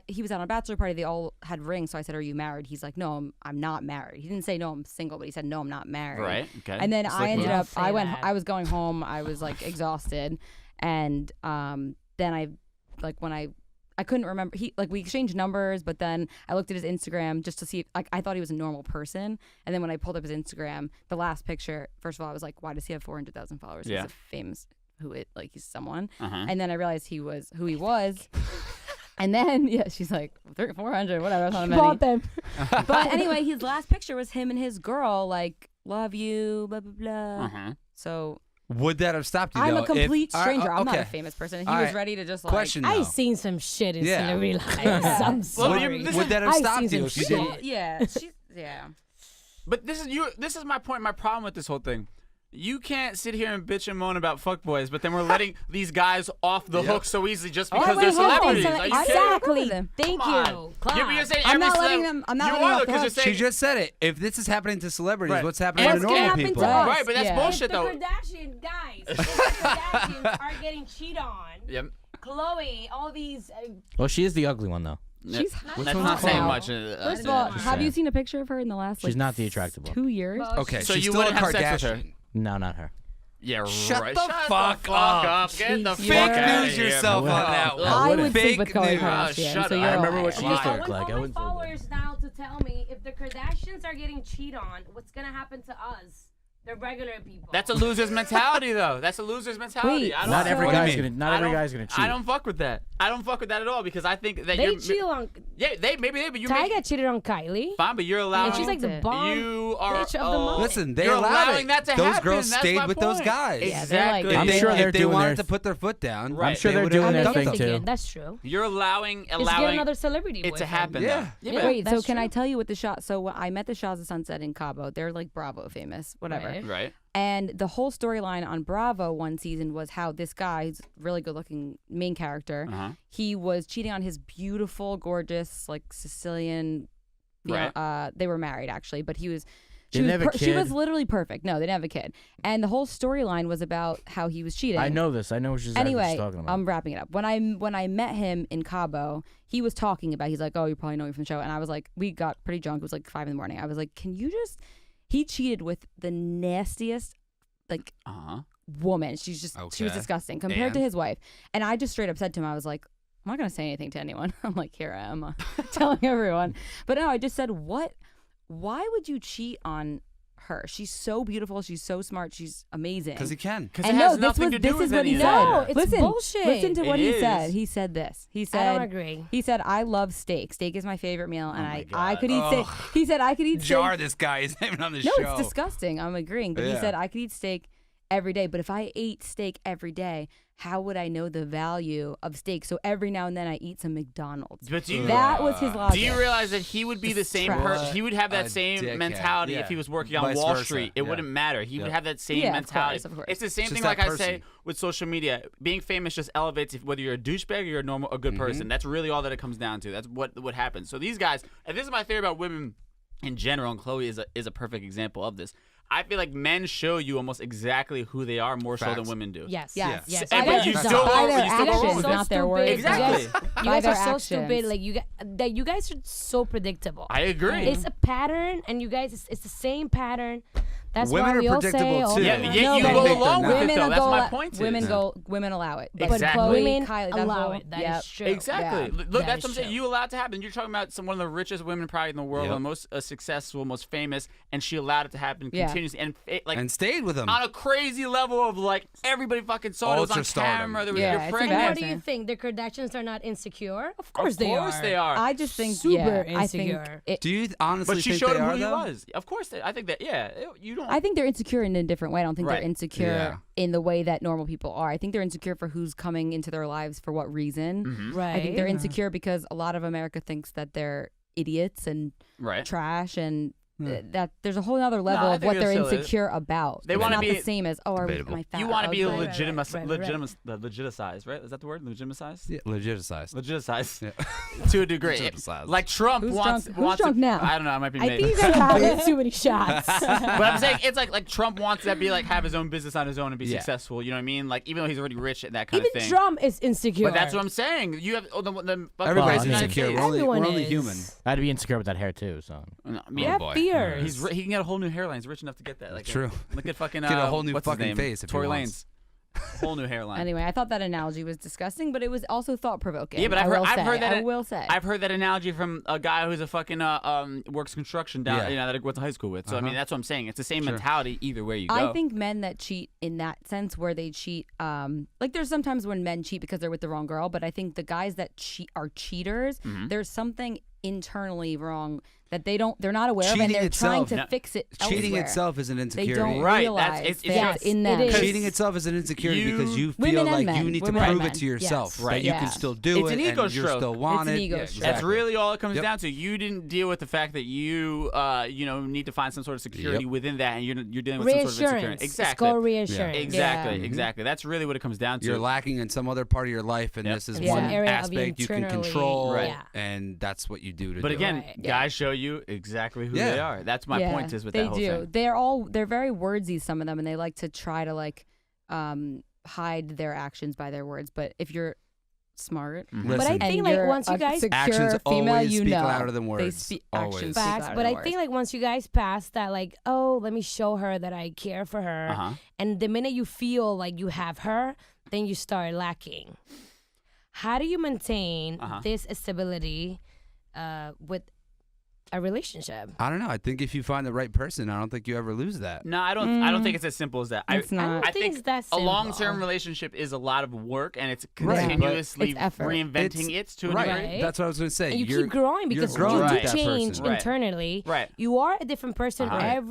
he was on a bachelor party. They all had rings. So I said, "Are you married?" He's like, "No, I'm not married." He didn't say, "No, I'm single," but he said, "No, I'm not married." Right. Okay. And then Slick I ended move. up, Say I went, that. I was going home. I was like exhausted, and then I couldn't remember. We exchanged numbers, but then I looked at his Instagram just to see. I thought he was a normal person, and then when I pulled up his Instagram, the last picture. First of all, I was like, "Why does he have 400,000 followers? Yeah. He's a famous he's someone." Uh-huh. And then I realized he was who he was. And then she's like 400, whatever. That's not many. Bought them. But anyway, his last picture was him and his girl, like, "Love you," blah blah blah. Uh-huh. So Would that have stopped you? I'm though, a complete all right, stranger. I'm not okay. a famous person. He All was right. ready to just like. Question I though. seen some shit in Yeah. celebrity lives. I'm Well, sorry. this Would that have I've stopped seen you some if you shit. didn't? Yeah, yeah. But this is my point. My problem with this whole thing. You can't sit here and bitch and moan about fuckboys, but then we're letting these guys off the hook so easily just because they're celebrities. Are you Exactly. kidding? Thank Come on. you. Clap. You're saying I'm every not celeb- letting them. I'm not you letting them are off the because you're hook. saying She just said it. If this is happening to celebrities, Right. what's happening What's to gonna normal happen people? to us? right, but that's Yeah. bullshit If the though. Kardashian guys, if the Kardashians are getting cheated on, Yep. Chloe, all these. Well, she is the ugly one though. She's That's one's not saying Chloe? much. First of all, just have you saying. seen a picture of her in the last? She's like, not the attractive one. 2 years. Okay, So she's you still a wouldn't have sex with her? Kardashian. No, not her. Yeah, Shut right. the fuck up. Get the Jeez. fuck Fake outta news here. yourself on that one. I would Fake sleep with Khloe news. Kardashian. Shut so up. you're I remember all what she right. used to I look want like. I all my wouldn't say that. followers now to tell me if the Kardashians are getting cheated on, what's gonna happen to us, the regular people? That's a loser's mentality, though. That's a loser's mentality. Wait, I don't Not fuck every with guy's it. gonna. Not I every don't- guy's gonna cheat. I don't fuck with that. I don't fuck with that at all because I think that they you're. cheat on. Yeah, maybe they, but you Ty make got cheated on Kylie. fine, but you're allowing. And she's like the it. bomb You are. bitch of the moment. Listen, they You're allowed allowing it. that to those happen. girls That's stayed my with those point. guys. Yeah, they're like- Exactly. I'm If they, sure they're if they doing wanted their- to put their foot down, Right. I'm sure they they're would've doing I their mean, thing it's too. again, that's true. You're allowing It's getting another celebrity it to boyfriend. happen. Yeah. though. Yeah, but- Wait, so that's can I true. tell you what the shot? So I met the Shahs of Sunset in Cabo. They're like Bravo famous, whatever. Right. Right. And the whole storyline on Bravo one season was how this guy, who's a really good looking main character, Uh-huh. he was cheating on his beautiful, gorgeous, like Sicilian. You Right. know, they were married actually, but he was. Did they have a She was kid? literally perfect. No, they didn't have a kid. And the whole storyline was about how he was cheating. I know this. I know what she's Anyway, talking about. I'm wrapping it up. When I met him in Cabo, he was talking about. He's like, "Oh, you probably know me from the show." And I was like, we got pretty drunk. It was like 5 a.m. I was like, "Can you just?" He cheated with the nastiest, like, Uh-huh. woman. She was Okay. disgusting compared to And? his wife. And I just straight up said to him, I was like, I'm not gonna say anything to anyone. I'm like, here I am telling everyone. But no, I just said, what? Why would you cheat on her? She's so beautiful. She's so smart. She's amazing. because he can. Because And it no, has this nothing was to do this with is what any he of said. No, that. it's listen, bullshit. Listen to what It he said. is. He said this. He I said, don't agree. He said, I love steak. Steak is my favorite meal, and my I God. could eat steak. He said, I could eat Jar steak. this guy. He's not even on the No, show. it's disgusting. I'm agreeing. But he Yeah. said, I could eat steak every day. But if I ate steak every day, how would I know the value of steak? So every now and then I eat some McDonald's. But do you, That was his logic. do you realize that he would be the Just same trash. person? He would have that A same dickhead. mentality Yeah. if he was working on Vice Wall versa. Street. It Yeah. wouldn't matter. He would Yeah. have that same Yeah, of mentality. course, of course. It's the same It's thing, just like that I say, person. with social media. Being famous just elevates if, whether you're a douchebag or you're a good person. That's really all that it comes down to. That's what happens. So these guys, and this is my theory about women in general, and Chloe is a perfect example of this. I feel like men show you almost exactly who they are more so than Facts. women do. Yes. Yes. Yes. And By but you their- still by won't- their you still won't actions, roll with it. not their words. Exactly. You By guys their are so actions. stupid. Like you guys are so predictable. I agree. It's a pattern, and you guys, it's the same pattern. That's Women why are we all predictable, say, oh, too. Yeah, no, yeah, you but go think along they're with not. it though. That's my point. Women allow it. But Exactly. Chloe, women Kylie, that allow whole- it. That is yep. true. Exactly. Yeah. Look, That that's is what I'm saying. true. You allowed to happen. You're talking about one of the richest women probably in the world, Yep. the most successful, most famous, and she allowed it to happen Yeah. continuously And stayed with him. on a crazy level of like everybody fucking saw it. It was on Ultra-stardom. camera. There was Yeah, you're it's pregnant. What embarrassing. do you think? The Kardashians are not insecure? Of Of course they are. they are. I just think Super I think insecure. Do you honestly but she think showed they him are, who he though? was. Of course, I think that. Yeah, you don't. I think they're insecure in a different way. I don't think Right. they're insecure Yeah. in the way that normal people are. I think they're insecure for who's coming into their lives for what reason. Mm-hmm. Right. I think they're insecure because a lot of America thinks that they're idiots and right. trash and that there's a whole other level I of think what they're it's still- insecure about. They It's wanna not be the same as am I debatable. fat? You want to be ugly? legitimized, right? Is that the word? Legitimized? Yeah, legitimized. Legitimized Yeah. to a degree. Legitimized. Like Trump Who's wants. drunk? Who's wants drunk to, now? I don't know. I might be. I made. think you guys have too many shots. But I'm saying it's like Trump wants to be like have his own business on his own and be Yeah. successful. You know what I mean? Like even though he's already rich and that kind Even of thing. Trump is insecure. But that's what I'm saying. You have the Everybody's Well, I mean, insecure. We're Everyone only is. human. I'd be insecure with that hair too. So I You mean, have boy. fears. he can get a whole new hairline. He's rich enough to get that. Like True. Look at fucking Get a whole new what's his fucking name? face if he Tory wants. Lanez. Whole new hairline. Anyway, I thought that analogy was disgusting, but it was also thought provoking. Yeah, but I I've heard that. I will say. I've heard that analogy from a guy who's a fucking works construction down. Yeah. You know, that I went to high school with. So I mean, that's what I'm saying. It's the same mentality either way you go. I think men that cheat in that sense, where they cheat, like there's sometimes when men cheat because they're with the wrong girl, but I think the guys that cheat are cheaters. Mm-hmm. There's something internally wrong that they're not aware of, Cheating and they're trying itself- to fix it Cheating elsewhere. itself is an They insecurity. don't Right, realize it's that in them. It is. Cheating itself is an insecurity because you Women feel and like men. you need to Women and prove men. it to yourself Yes. Right. that you Yeah. can still do It's it an ego and you stroke. still want It's an it. ego Yeah, stroke. That's exactly. really all it comes Yep. down to. You didn't deal with the fact that you, need to find some sort of security Yep. within that, and you're dealing with some sort of insecurity. Reassurance. It's Exactly. called reassurance. Exactly. Yeah. Exactly. That's really what it comes down to. You're lacking in some other part of your life, and Yep. this is It's one an area of you aspect you can internally- control, Right. Yeah. and that's what you do to But do again, it. Right. guys show you exactly who Yeah. they are. That's my point is with they that whole do. thing. They're very wordsy, some of them, and they like to try to hide their actions by their words. But if you're smart, Mhm. But I Listen, think and like you're once you a guys secure Actions female, always you speak know, louder than They words. speak Always. actions. facts, speak but louder I than think words. like once you guys pass that, like, oh, let me show her that I care for her, Uh-huh. and the minute you feel like you have her, then you start lacking. How do you maintain Uh-huh. this stability with a relationship? I don't know. I think if you find the right person, I don't think you ever lose that. No, I don't think it's as simple as that. It's not. I don't I think it's that a simple. long-term relationship is a lot of work, and it's Right, but continuously it's effort. reinventing it to a right. degree. Right. That's what I was going to say. And you You're keep growing because growing you with do that change person. Right. internally. Right. You are a different person Uh-huh.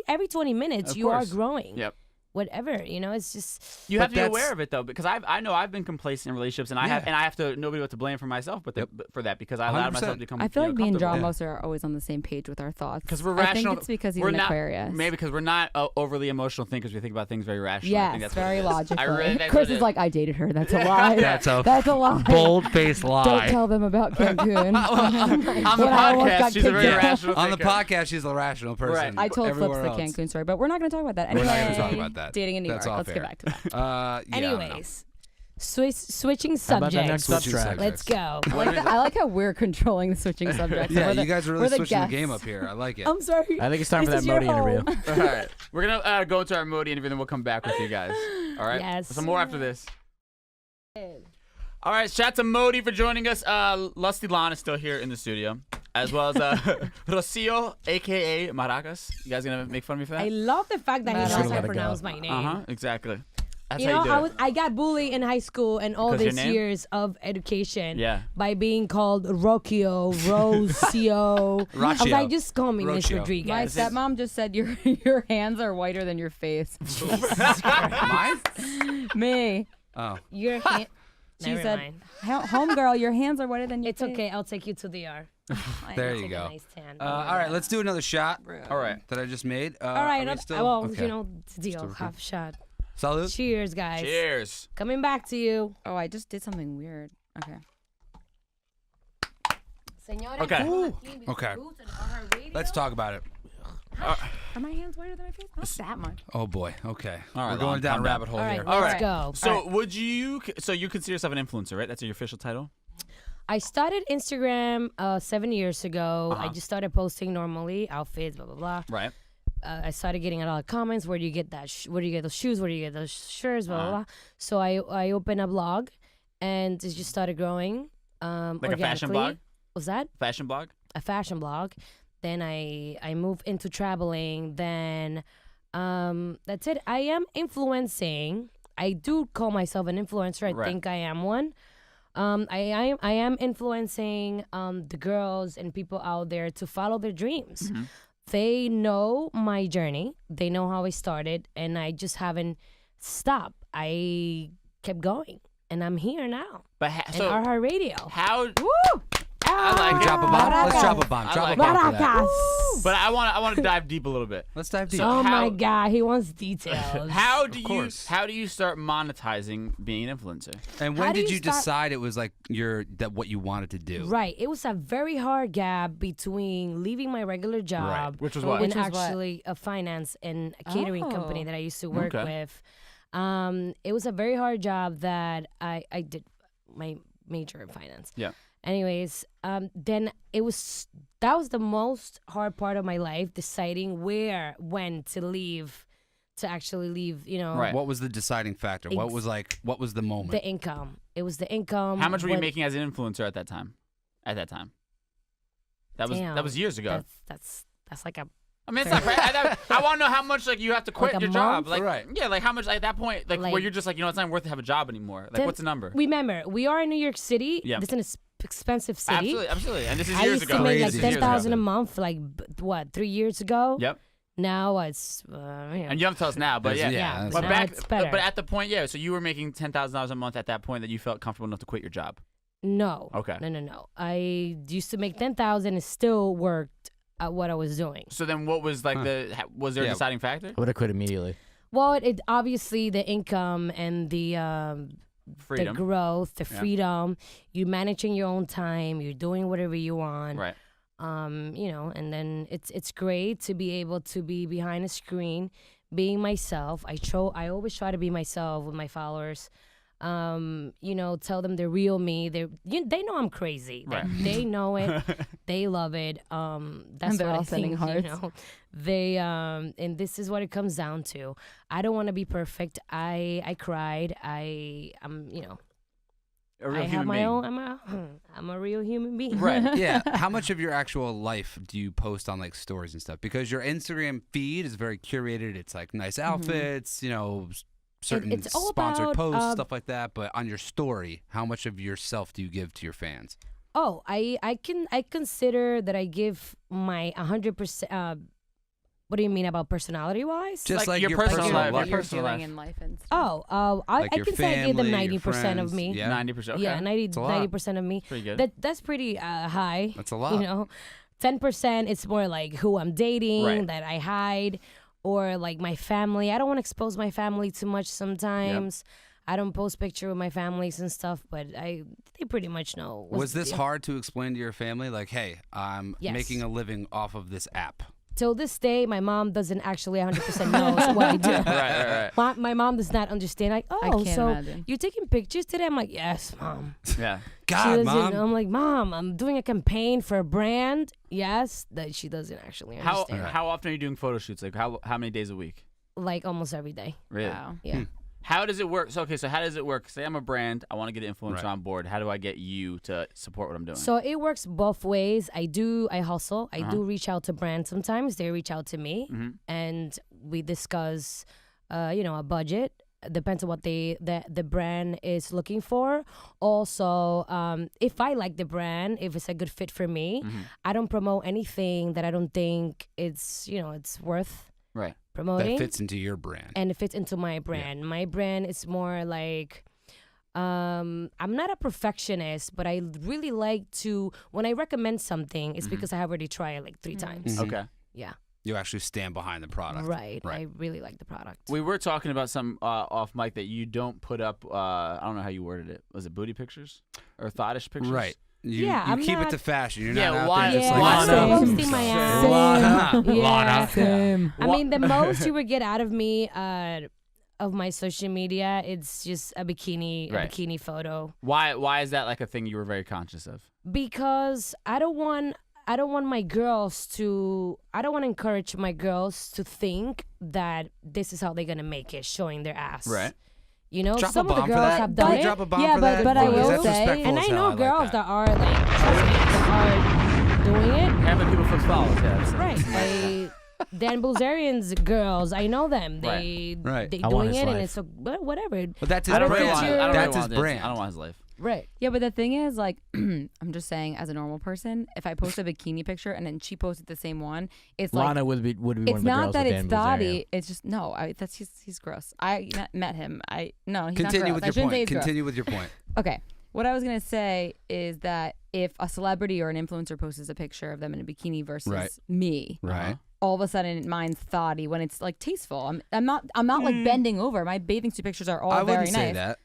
every 20 minutes. Of You are course. growing. Yep. Whatever, it's just You But have to be that's- aware of it though, because I know I've been complacent in relationships, and I have to nobody but to blame for myself, but Yep. for that because I allowed 100%. myself to become. I feel like me and John comfortable. most are always on the same page with our thoughts. Because we're I rational. think it's because he's we're an not, Aquarius. Maybe because we're not overly emotional thinkers. We think about things very rationally. I think Yes, that's what very it is. logical. I really, that's Chris what it is like, I dated her. That's a lie. That's a That's a lie. bold-faced lie. Don't tell them about Cancun. on the When I almost podcast, got she's a very kicked out. rational On the thinker. podcast, she's a rational person. Right. I told Flips Everywhere the else. Cancun story, but we're not going to talk about that. We're Anyway, not going to talk about that. dating in New That's York. all Let's fair. get back to that. Yeah, I don't know. anyways. Switching How about that subjects. next Switching subtract? Let's go. I like how we're controlling the switching subjects. Yeah, We're the- you guys are we're really the switching the guests. game up here. I like it. I'm sorry. I think it's time for This that is your Modi interview. home. All right, we're gonna go into our Modi interview, then we'll come back with you guys. All right. Yes. Some more after this. All right, shout out to Modi for joining us. Lusty Lana is still here in the studio, as well as Rocio, aka Maracas. You guys gonna make fun of me for that? I love the fact that he knows Should've how let to it go. pronounce my name. Exactly. That's You how know, you do it. I got bullied in high school and all Because your these name? years of education Yeah. by being called Rocio, Rocio. I was Rocio. like, just call me Miss Rocio. My Rodriguez. stepmom just said your hands are whiter than your face. Mine? Me. Oh. Your hand. She Never said, mind. homegirl, your hands are whiter than your It's face. okay. I'll take you to the ER. There Take you a go. nice tan. All right, let's do another shot All right. that I just made. All right. are we still? Well, okay. you know, it's a deal. Half shot. Salud. Cheers, guys. Cheers. Coming back to you. Oh, I just did something weird. Okay. Señores, Okay. estamos aquí en Okay. Boots and iHeartRadio. Let's talk about it. Are my hands whiter than my face? Not that much. Oh boy. Okay. All right, We're going Lon, down a calm down. rabbit hole All right, here. All let's right. go. So you consider yourself an influencer, right? That's your official title. I started Instagram 7 years ago. I Uh-huh. just started posting normally, outfits, blah blah blah. Right. I started getting a lot of comments. Where do you get that? Where do you get those shoes? Where do you get those shirts? Blah blah blah. So I opened a blog, and it just started growing. Like a fashion organically. blog? Was that Fashion blog. a fashion blog? Then I moved into traveling. Then that's it. I am influencing. I do call myself an influencer. I Right. think I am one. I am influencing the girls and people out there to follow their dreams. Mm-hmm. They know my journey. They know how I started, and I just haven't stopped. I kept going, and I'm here now. But So, and RH Radio. how? Woo! I like We it. drop a bomb. Let's drop a bomb. I Drop like a bomb for that. Maracas. But I want to dive deep a little bit. Let's dive deep. Oh how- my God, he wants details. How do course. how do you start monetizing being an influencer? And How when do did you you start- decide it was like what you wanted to do? Right. It was a very hard gap between leaving my regular job Which was what? and Which was what? actually a finance and a catering company Oh. that I used to work Okay. with. It was a very hard job that I did my major in finance. Yeah. Anyways, then that was the most hard part of my life, deciding when to leave, to actually leave, Right. What was the deciding factor? What was the moment? the income. It was the income. How much were you when- making as an influencer at that time? That Damn, was years ago. That's like a I mean, it's not right. I want to know how much you have to quit Like a your job. month? Right. Yeah, how much at that point, where Like- you're just it's not worth to have a job anymore. Then- What's the number? Remember, we are in New York City. Yeah. Listen, expensive city. Absolutely. And this is I years used ago. to make like Crazy. 10,000 a month, like what, 3 years ago? Yep. Now it's And you don't tell us now, but yeah. Yeah. But now back, it's better. but at the point, yeah. So you were making $10,000 a month at that point that you felt comfortable enough to quit your job. No. Okay. No. I used to make 10,000 and still worked at what I was doing. So then, what was like was there a Yeah. deciding factor? I would have quit immediately. Well, it obviously the income and the Freedom. growth, the Yeah. freedom. You're managing your own time. You're doing whatever you want. Right. And then it's great to be able to be behind a screen, being myself. I always try to be myself with my followers. Tell them the real me. They know I'm crazy. Right. They know it. They love it. That's they're what all I sending think. hearts. They and this is what it comes down to. I don't want to be perfect. I cried. I'm A real I human have my being. own. I'm a real human being. Right. Yeah. How much of your actual life do you post on like stories and stuff? Because your Instagram feed is very curated. It's like nice outfits, certain it's all sponsored about, posts, stuff like that. But on your story, how much of yourself do you give to your fans? Oh, I consider that I give my 100%. What do you mean about personality wise? Just Like like your your personal personal life, what life. you're personal doing life. in life and stuff. Oh, I Like your can say I gave them family, your 90% of friends. me. Yeah. 90%. Okay. Yeah, a lot. 90% of me. Pretty good. That's pretty high. That's a lot. 10% it's more like who I'm dating Right. that I hide, or like my family. I don't want to expose my family too much sometimes. I don't post picture with my families and stuff, but they pretty much know. what's Was the this deal. hard to explain to your family? Like, hey, I'm Yes. making a living off of this app. Till this day, my mom doesn't actually 100% know what I do. Right. My mom does not understand. Like, I oh, can't so imagine. you're taking pictures today? I'm like, yes, mom. Yeah. She God, doesn't- mom. I'm like, Mom, I'm doing a campaign for a brand. Yes, that she doesn't actually How understand. how often are you doing photo shoots? Like how many days a week? Like almost every day. Really? Wow. Yeah. How does it work? So how does it work? Say I'm a brand, I want to get an influencer Right. on board. How do I get you to support what I'm doing? So it works both ways. I hustle. I Uh-huh. do reach out to brands sometimes. They reach out to me, Mm-hmm. and we discuss, a budget. Depends on what the brand is looking for. Also, if I like the brand, if it's a good fit for me, Mm-hmm. I don't promote anything that I don't think it's worth Right. promoting. That fits into your brand. And it fits into my brand. My brand is more like, I'm not a perfectionist, but I really like to, when I recommend something, it's because I have already tried it like 3 times. Mhm. Okay. Yeah. You actually stand behind the product. Right. Right. I really like the product. We were talking about some off mic that you don't put up. I don't know how you worded it. Was it booty pictures or thottish pictures? Right. You, Yeah, you I'm keep not- it to fashion. You're Yeah, not out why- there just Yeah, like I'm Lana. not posting my ass. Lana. Yeah. Lana. Same. I mean, the most you would get out of me of my social media, it's just a bikini Right. photo. Why is that like a thing you were very conscious of? Because I don't want to encourage my girls to think that this is how they're gonna make it, showing their ass. Right. Drop Some a of the bomb for girls that. have Can done we it. drop a bomb Yeah, for but- that? but I Because will that's say- respectful And as I hell. know like girls that. that are like, trust me, that are doing it. Half the people flips follows. Yeah. that's- Right. Dan Bilzerian's girls, I know them. They Right. they I want doing his it, and life. it's so whatever. But that's his I don't brand. really want. I don't really That's want his this. brand. I don't want his life. Right. Yeah, but the thing is, like, I'm just saying, as a normal person, if I post a bikini picture and then she posted the same one, it's like, Lana would be one of it's the not girls that with it's Dan Bilzerian. thotty. It's just no. He's gross. I met him. He's not Continue gross. with I your shouldn't say point. he's gross. Continue with your point. Okay. What I was gonna say is that if a celebrity or an influencer posts a picture of them in a bikini versus Right. me, Right. all of a sudden mine's thotty when it's like tasteful. I'm not like bending over. My bathing suit pictures are all I very wouldn't nice. say that.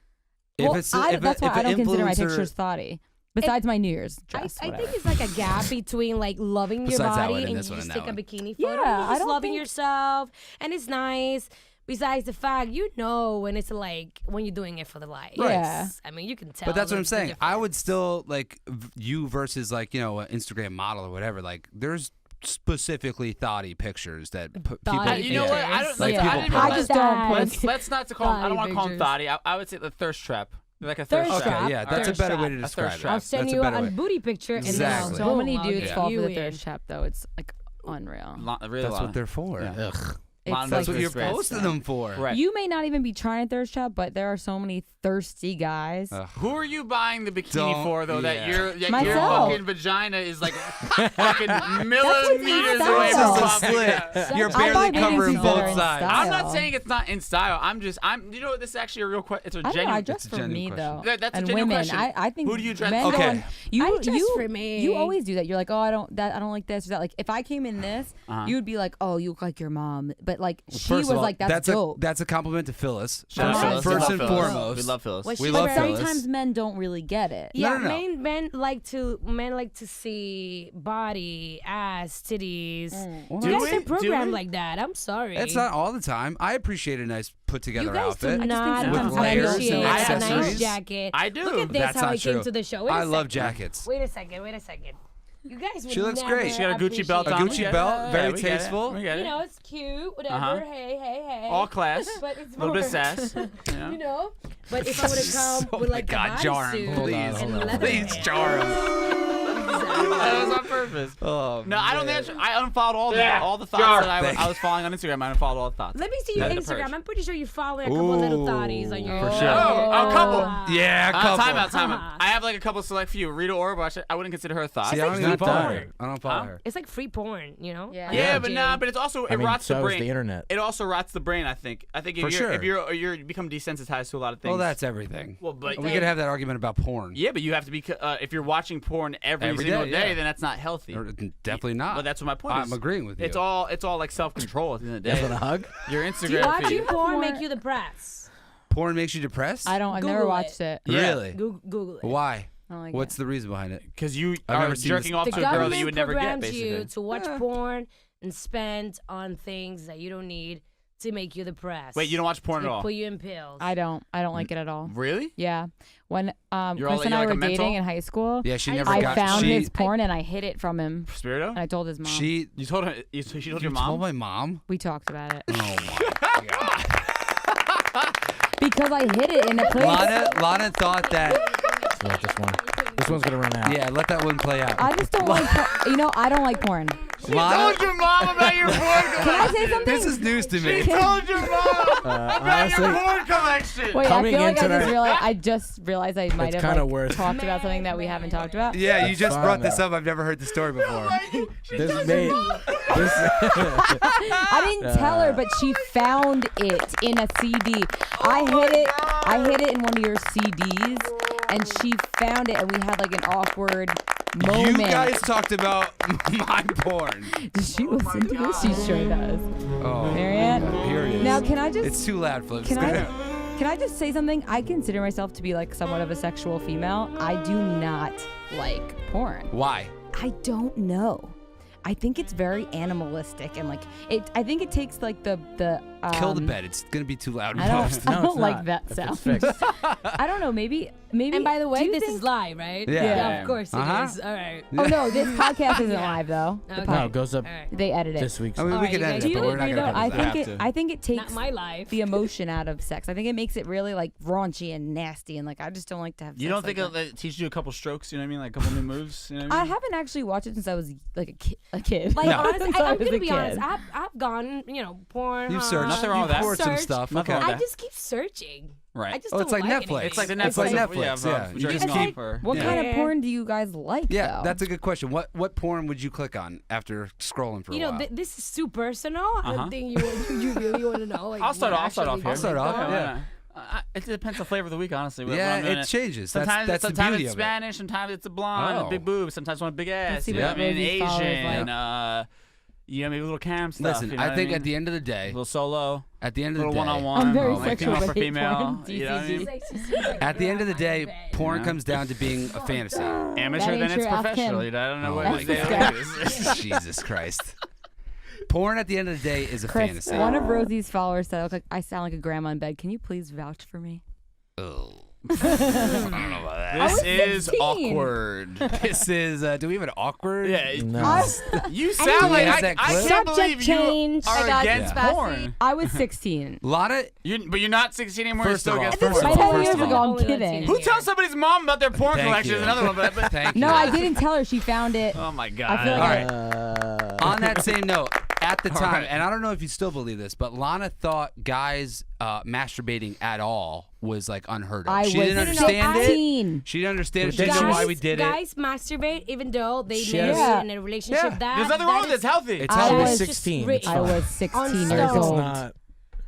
Well, if that's why if I an don't consider my influencer- pictures thotty. Besides my New Year's I dress. think whatever. it's like a gap between like loving your Besides that body one and and you this one just and take that a one. bikini Yeah, photo. You're I just don't loving think- yourself, and it's nice. Besides the fact, when it's like when you're doing it for the likes. Right. Yeah. I mean, you can tell. But that's what I'm the saying. I would difference. still like you versus like an Instagram model or whatever. Like there's specifically thoughty pictures that people. Thotty You know what? I don't Like like. people I didn't post. I realize- just don't Let's- post. Let's not to call. I don't want to call them pictures. thotty. I would say the thirst trap. Like a Thirst thirst trap. trap. Okay, yeah, that's a Thirst better way trap. to A describe thirst it. trap. I'll send That's you a better a way. booty picture, Exactly. and So now, many boom, dudes I'll fall get for the you thirst in. trap though. It's like unreal. Really That's Lana. what they're for. Yeah. Ugh. It's Lana That's does what you're great posting stuff. them for. Right. You may not even be trying to thirst trap, but there are so many thirsty guys. Who are you buying the bikini Don't- for, though? yeah. That your Myself. fucking vagina is like fucking millimeters style. away That's from so popping. slit. You're I buy barely bathing covering suits that are both in sides. style. I'm not saying it's not in style. I'm. You know what? This is actually a real question. It's a I don't know. genuine. I dress It's a for genuine me question. though, That's a and genuine women. question. I think Who do you dress- men Okay. don't- You I dress you for me. You always do that. You're like, oh, I don't like this or that. Like if I came in this, Uh-huh. you would be like, oh, you look like your mom. But like she First was of all, like, that's dope. That's a compliment to Phyllis. Shout out Phyllis. First We love and Phyllis. foremost. We love Phyllis. What We she love but wears- Phyllis. sometimes men don't really get it. Yeah, no. men like to see body, ass, titties. Well, You Do guys we? are programmed Do we? like that. I'm sorry. It's not all the time. I appreciate a nice put together You guys outfit. do not With layers and appreciate a nice accessories. jacket. I do. Look at this, That's how not I came true. to the show. Wait a I love second. jackets. Wait a second. You guys would She looks never great. She got a Gucci belt A on. Gucci We get belt, it. very Yeah, we get it. tasteful. We get You it. know, it's cute, whatever. Uh-huh. Hey. All class. But it's A little bit more- sass. You know? You know? But if I would have come Oh with my like God, a jar him, bodysuit please. and Hold on. leather Please hair. jar him. That was on purpose. Oh, No, I don't think I unfollowed all the thoughts Jar. that I was following on Instagram. I unfollowed all the thoughts. Let me see your That's the Instagram. purge. I'm pretty sure you're following a couple little thotties on your for sure. Oh, a couple. Yeah, a couple. Time out. Uh-huh. I have like a couple select few. Rita Ora, I wouldn't consider her a thought. See, I don't She's even not follow done. her. I don't follow Huh? her. It's like free porn, you know? Yeah. Yeah, but Jane. nah, but it's also it I mean, rots so the is brain. the internet. It also rots the brain. I think For if you're sure. if you're you become desensitized to a lot of things. Well, that's everything. well, but We could have that argument about porn. yeah, but you have to be if you're watching porn every Every single day, day, yeah. then that's not healthy. Or, definitely not. But that's what my point is. I'm agreeing with you. It's all like self control at the end of the You guys day. want a hug? Your Instagram Watching feed. porn More- make you depressed. Porn makes you depressed? I've never Google watched it. Yeah. Really? Google it. Why? I don't like What's it. the reason behind it? Because you I've are never seen jerking this. off The to a girl that government you would never get, programs basically. you to watch porn and spend on things that you don't need to make you depressed. Wait, you don't watch porn to at all? put you in pills. I don't like it at all. Really? Yeah. When You're all- Chris and you're I like a were mental? dating in high school, Yeah, she I never I got. found she, his porn and I hid it from him. Spirito? And I told his mom. She. You told her. She told You your mom. told my mom. We talked about it Oh my god. because I hid it in a place. Lana thought that. So like this one. This one's gonna run out. Yeah, let that one play out. I just don't like. I don't like porn. Lana, Told your mom about your porn collection. Can I say something? this is news to me. She told your mom about honestly, your porn collection. Wait, I Coming feel like into that- I just realized I might have kinda like, worth- talked about something that we haven't talked about. Yeah, you That's just fine, brought this though. up. I've never heard the story before. This is made. This. I didn't tell her, but she found it in a CD. I hid it in one of your CDs, and she found it, and we had like an awkward moment. You guys talked about my porn. Does she listen to this? She sure does. Oh, Marianne? here it is. Now, can I just It's too loud, Flips. can I just say something? I consider myself to be like somewhat of a sexual female. I do not like porn. Why? I don't know. I think it's very animalistic and like it. I think it takes like the Kill the bed. It's gonna be too loud. I don't. No, I don't it's like not. that If sound. it's fixed. I don't know. Maybe. And by the do way, you this think- is live, right? Yeah. Of course it Uh-huh. is. All right. Oh no, this podcast isn't live though. The Okay. No, it goes up All right. They edit it. this week. I mean, All we right, can you edit guys it, but do we're it, not you gonna don't- I cover think that. it. I think it Not takes my life. the emotion out of sex. I think it makes it really like raunchy and nasty, and like I just don't like to have. You sex don't think like it'll that. teach you a couple strokes? You know what I mean? Like a couple new moves? You know what I I mean? haven't actually watched it since I was like a kid. Like No. honestly, Since I I'm was gonna a be kid. honest. I've gone, porn. You've searched. Nothing wrong with that. You've poured some Searched. stuff. Nothing Okay. wrong I with just keep searching. Right. I just Oh, don't it's like like Netflix. anything. It's like the It's like Netflix. Netflix, Yeah, yeah. of You jerking just off keep- or- What yeah. kind of Yeah. porn do you guys like? Yeah, though? that's a good question. What porn would you click on after scrolling for a You know, while? this is too personal. Uh-huh. I think you really want to know. Like, I'll start what off here. actually I'll start off, goes on. yeah. It depends on the flavor of the week, honestly. when yeah, I'm doing it changes. Sometimes, that's the sometimes beauty it's of it. Spanish, sometimes it's a blonde, a Oh. big boob, sometimes I want a big ass. see You know what what I mean? Rosie's followers Asian, like. maybe a little cam stuff. Listen, you know I what think mean? at the end of the a day, little solo, at the end a of the little day, one-on-one. I'm very like sexual female for with hate female. porn. You know what I mean? at the end of the day, porn Yeah. comes down to being a fantasy. Amateur, That ain't then it's true, ask professional. him. You know, I don't know Oh what my the deal God. is. Jesus Christ. Porn at the end of the day is a Chris, fantasy. one of Rosie's followers said, I sound like a grandma in bed. Can you please vouch for me? Ugh. I don't know about that. This was is 16. awkward. This is. Do we have an awkward? Yeah, No. you sound like Has I that clip? can't Subject believe you change. are I got against you, porn. I was 16. Lana, But you're not 16 anymore. First You're of still all, against first porn. of all, 10 years first of ago, all. I'm Only kidding. Latino. Who tells somebody's mom about their porn Thank collection? you. Is another one. But thank you. No, I didn't tell her. She found it. oh my god. I feel like All right. On that same note, at the time, and I don't know if you still believe this, but Lana thought guys masturbating at all was like unheard of. She didn't understand it. She didn't understand it. She didn't know why we did it. Guys masturbate even though they married in a relationship. There's nothing wrong with it. It's healthy. It's I healthy. was 16. I was 16 years It's old. not.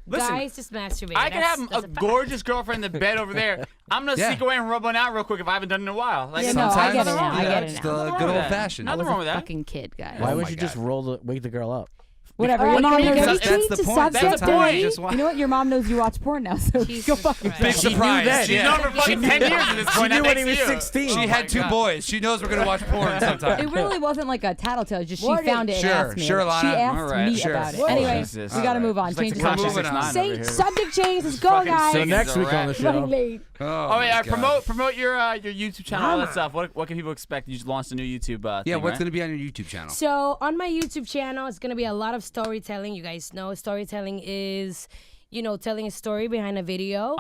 Listen, guys just masturbate. I can have That's a a fact. gorgeous girlfriend in the bed over there. I'm gonna sneak away and rub one out real quick if I haven't done it in a while. Like, Yeah, no, I get it now. I get it It's now. the Nothing good wrong with old that. fashioned. Nothing I was wrong a with that. fucking kid, guys. Why Oh would my you just God. wake the girl up? Whatever. All Your right, mom can we knows. That's change the the point. subject? That's the point. Just why- You know what? Your mom knows you watch porn now, so Jesus go fuck Christ. Big yourself. surprise. She's yeah. known for fucking 10 years at this point. She knew That when he makes was you. 16. She had two boys. She knows we're gonna watch porn sometime. It really wasn't like a tattletale. It's just she Word found it Sure, and asked me. sure, She Lana. asked Alright, me sure. about it. Word. Anyway, Jesus. we got to move on. Just like Change the the country subject. 6ix9ine over Say here. subject change. Let's go, Fucking guys. So sick next as a week on the rat. show. Running late. Oh yeah, my God. promote your YouTube channel, all that stuff. What can people expect? You just launched a new YouTube. Yeah, thing, what's right? gonna be on your YouTube channel? So on my YouTube channel, it's gonna be a lot of storytelling. You guys know storytelling is, telling a story behind a video,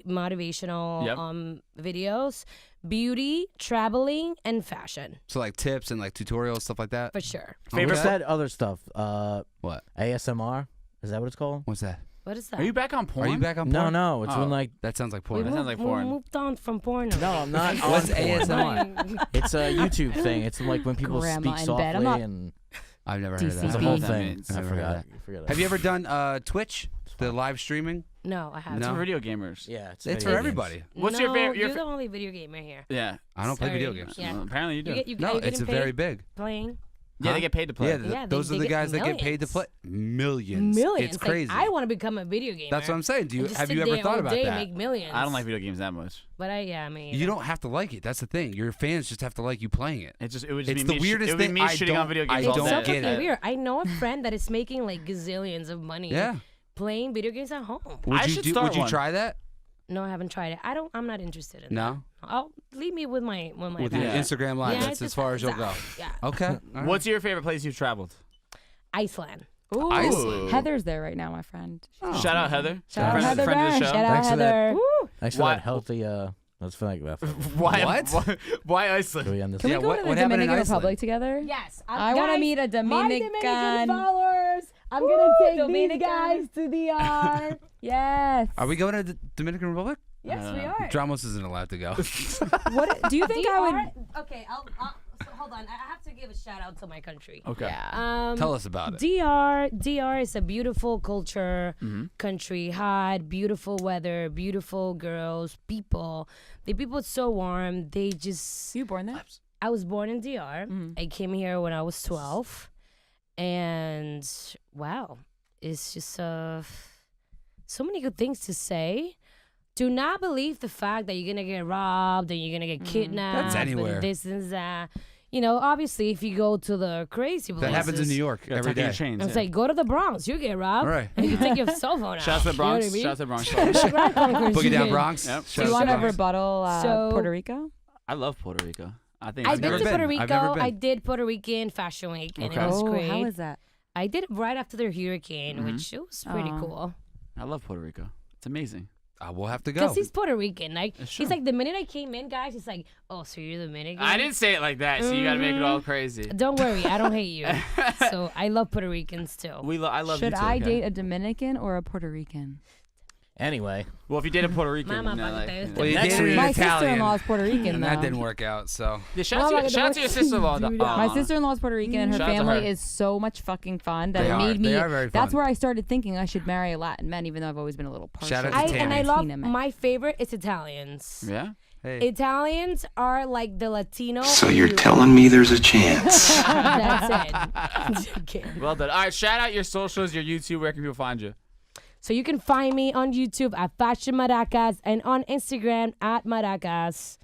motivational Yep. videos, beauty, traveling, and fashion So like tips and like tutorials, stuff like that. for sure. Favorite What's that other stuff? What? ASMR? Is that what it's called? What is that? Are you back on porn? Are you back on No, porn? no. It's Oh. when like. That sounds like We porn. That sounds like porn. moved on from porn. No, I'm not. on What's porn. ASMR? It's a YouTube thing. It's like when people Grandma speak in softly bed. I'm not- and I've never heard of it's a that. whole That thing. means- I Never heard of forgot. Have you ever done Twitch, the live streaming? No, I haven't. It's No. for video gamers. Yeah, it's It's video for games. everybody. What's no, your favorite? You're the only video gamer here. Yeah. I don't play video Sorry. games. Yeah. Well, apparently you do. No, it's very big. Playing Yeah, they get paid to play. Yeah, Yeah, those they are the get guys that get paid to millions. play. Millions. millions. It's crazy. Like, I want to become a video gamer. That's what I'm saying. And just Have sit you ever there thought all about day, that? Make millions. I don't like video games that much. But I mean, You don't have to like it. That's the thing. Your fans just have to like you playing it. It would just It's be the me weirdest it would be thing. me I shitting don't- on video I games all It's don't so day. get fucking it. weird. I know a friend that is making like gazillions of money. Yeah. Playing video games at home. Would I you should do? start Would you one. try that? No, I haven't tried it. I'm not interested in No. that. Oh, leave me with my With your Yeah. Instagram live, Yeah, that's it's as just- far as you'll go. Yeah. Okay. All right. What's your favorite place you've traveled? Iceland. Ooh, Iceland. Heather's there right now, my friend. Shout out Heather. Shout out friend, Heather. friend of the Bear. show. Shout out Thanks for that. Heather. Woo. Thanks for Why- that healthy. Let's feel like that. Why? What? Why Can Iceland? we end this? Can Yeah, we go what- to the what happened in Dominican Iceland? Republic together? Yes. I want to meet a My Dominican. Dominican followers. I'm gonna take these guys to DR. Yes. Are we going to the Dominican Republic? Yes, we are. Dramos isn't allowed to go. What do you think I would? Okay, so hold on. I have to give a shout out to my country. Okay. Yeah. Tell us about it. DR is a beautiful culture, country, hot, beautiful weather, beautiful girls, people. The people are so warm. They just. You born there? I was born in DR. I came here when I was 12, and wow, it's just so many good things to say. Do not believe the fact that you're gonna get robbed and you're gonna get kidnapped. That's anywhere. And this and that. Obviously, if you go to the crazy places, That happens in New York Gotta every tuck in your day. chains, It's yeah. like go to the Bronx, you get robbed, All right. and you take your cell phone out. Shout out to the Bronx. You know Shout out to the Bronx. Boogie down Bronx. Yep. Do Shout you out want to to Bronx. rebuttal So- Puerto Rico? I love Puerto Rico. I think I've it's been never to been. Puerto I've Rico. never been. I did Puerto Rican Fashion Week, and Okay. it was Oh, great. how was that? I did it right after the hurricane, which it was pretty Oh. cool. I love Puerto Rico. It's amazing. We'll have to go. Because he's Puerto Rican. Like It's he's true. like the minute I came in, guys, he's like, "Oh, so you're Dominican?" I didn't say it like that, so you gotta make it all crazy. Don't worry, I don't hate you. So I love Puerto Ricans too. I love Should you too. I okay? date a Dominican or a Puerto Rican? Anyway, Well, if you date a Puerto Rican, Mama, you know, Papa, like, there's you the- know. Well, you Next dated week- an My Italian, sister-in-law is Puerto Rican, and though. that didn't work out. So Yeah, shout out to your sister-in-law. My sister-in-law is Puerto Rican, and her Shout out to family her. is so much fucking fun that They it are. made me. They are very That's fun. where I started thinking I should marry a Latin man, even though I've always been a little partial. Shout out to to and I Tammy. love Latina men. my favorite is Italians. Yeah. hey, Italians are like the Latino. So you're Europe. telling me there's a chance? That's it. Okay. Well done. All right, shout out your socials, your YouTube. Where can people find you? So you can find me on YouTube at Fashion Maracas and on Instagram at Maracas.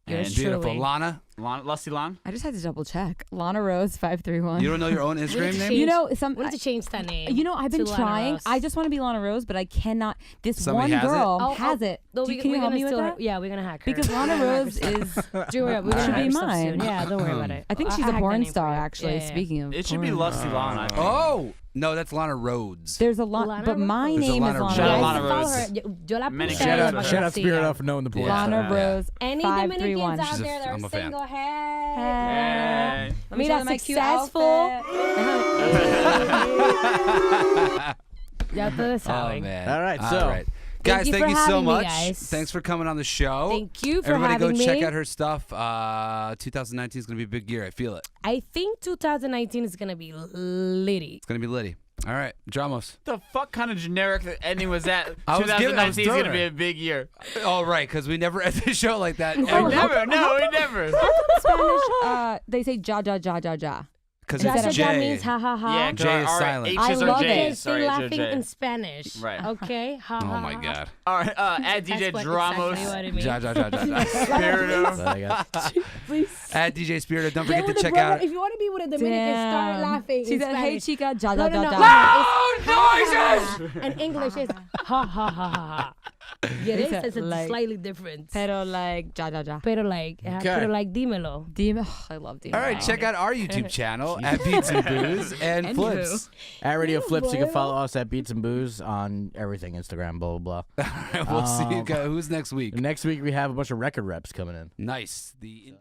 Yours And beautiful truly. Lana. Lusty Lon? I just had to double check. Lana Rose 531. You don't know your own Instagram name? You know, We need to change that name. I've been to Lana trying. Rose. I just want to be Lana Rose, but I cannot. This Somebody one has it? girl has it. Though Can you help me with that? Yeah, we're gonna hack her. Because Lana Rose is. Don't worry, we're gonna Should hack be her stuff mine. soon. Yeah, don't worry about it. I think she's I'll a hack that porn name for star, you. actually. Yeah, yeah. Speaking of, It should be porn. Lusty Lon. I think. Oh no, that's Lana Rhodes. There's a lot, Lana but Rose? my There's a name is Lana Lana Shout out Rose. Lana Follow Rose. her. Yo la Many puse shout out- para shout out que Spirit siga. up for knowing the boy. Lana Yeah. Rose Any 531. Dominicans out She's a- there that I'm are a fan. single, Hey. Let me Mira, show them my cute successful. outfit. Ya ustedes Oh saben. man. All right, so- All right. Guys, you thank for you so having me, much. guys. Thanks for coming on the show. Thank you for Everybody having go me. check out her stuff. 2019 is going to be a big year. I feel it. I think 2019 is gonna be litty. It's going to be litty. All right. Dramos. The fuck kind of generic ending was that? I was 2019 is doing gonna be it. a big year. Oh, right, because we never end the show like that. We never. No, we never. Spanish, they say ja ja ja ja ja. Because Ja, it's ja, ja J. means ha ha ha. Yeah, J is all right, silent. H's I are love J's. it. Still Sorry, H or laughing J. in Spanish. Right. Okay. Ha, Oh, ha, my ha. God. All right, at DJ That's Dramos. exactly what I mean. Ja, ja, ja, ja, ja. Spirito. So I got- At DJ Spirito. Don't Get forget to with the check brother. out. If you want to be with a Dominican, start laughing. She in said, "Hey Spanish. chica, ja No, ja no, ja no. ja." Noises! And English is ha ha ha ha ha. Get it? said, It's like- slightly different. Pero like ja ja ja. Pero like, dímelo. Dime, I love Dime. All right, check out our YouTube channel at Beats and Booze and Flips. At Radio Flips, you can follow us at Beats and Booze on everything, Instagram, blah, blah, blah. We'll see you guys. Who's next week? Next week, we have a bunch of record reps coming in. Nice. The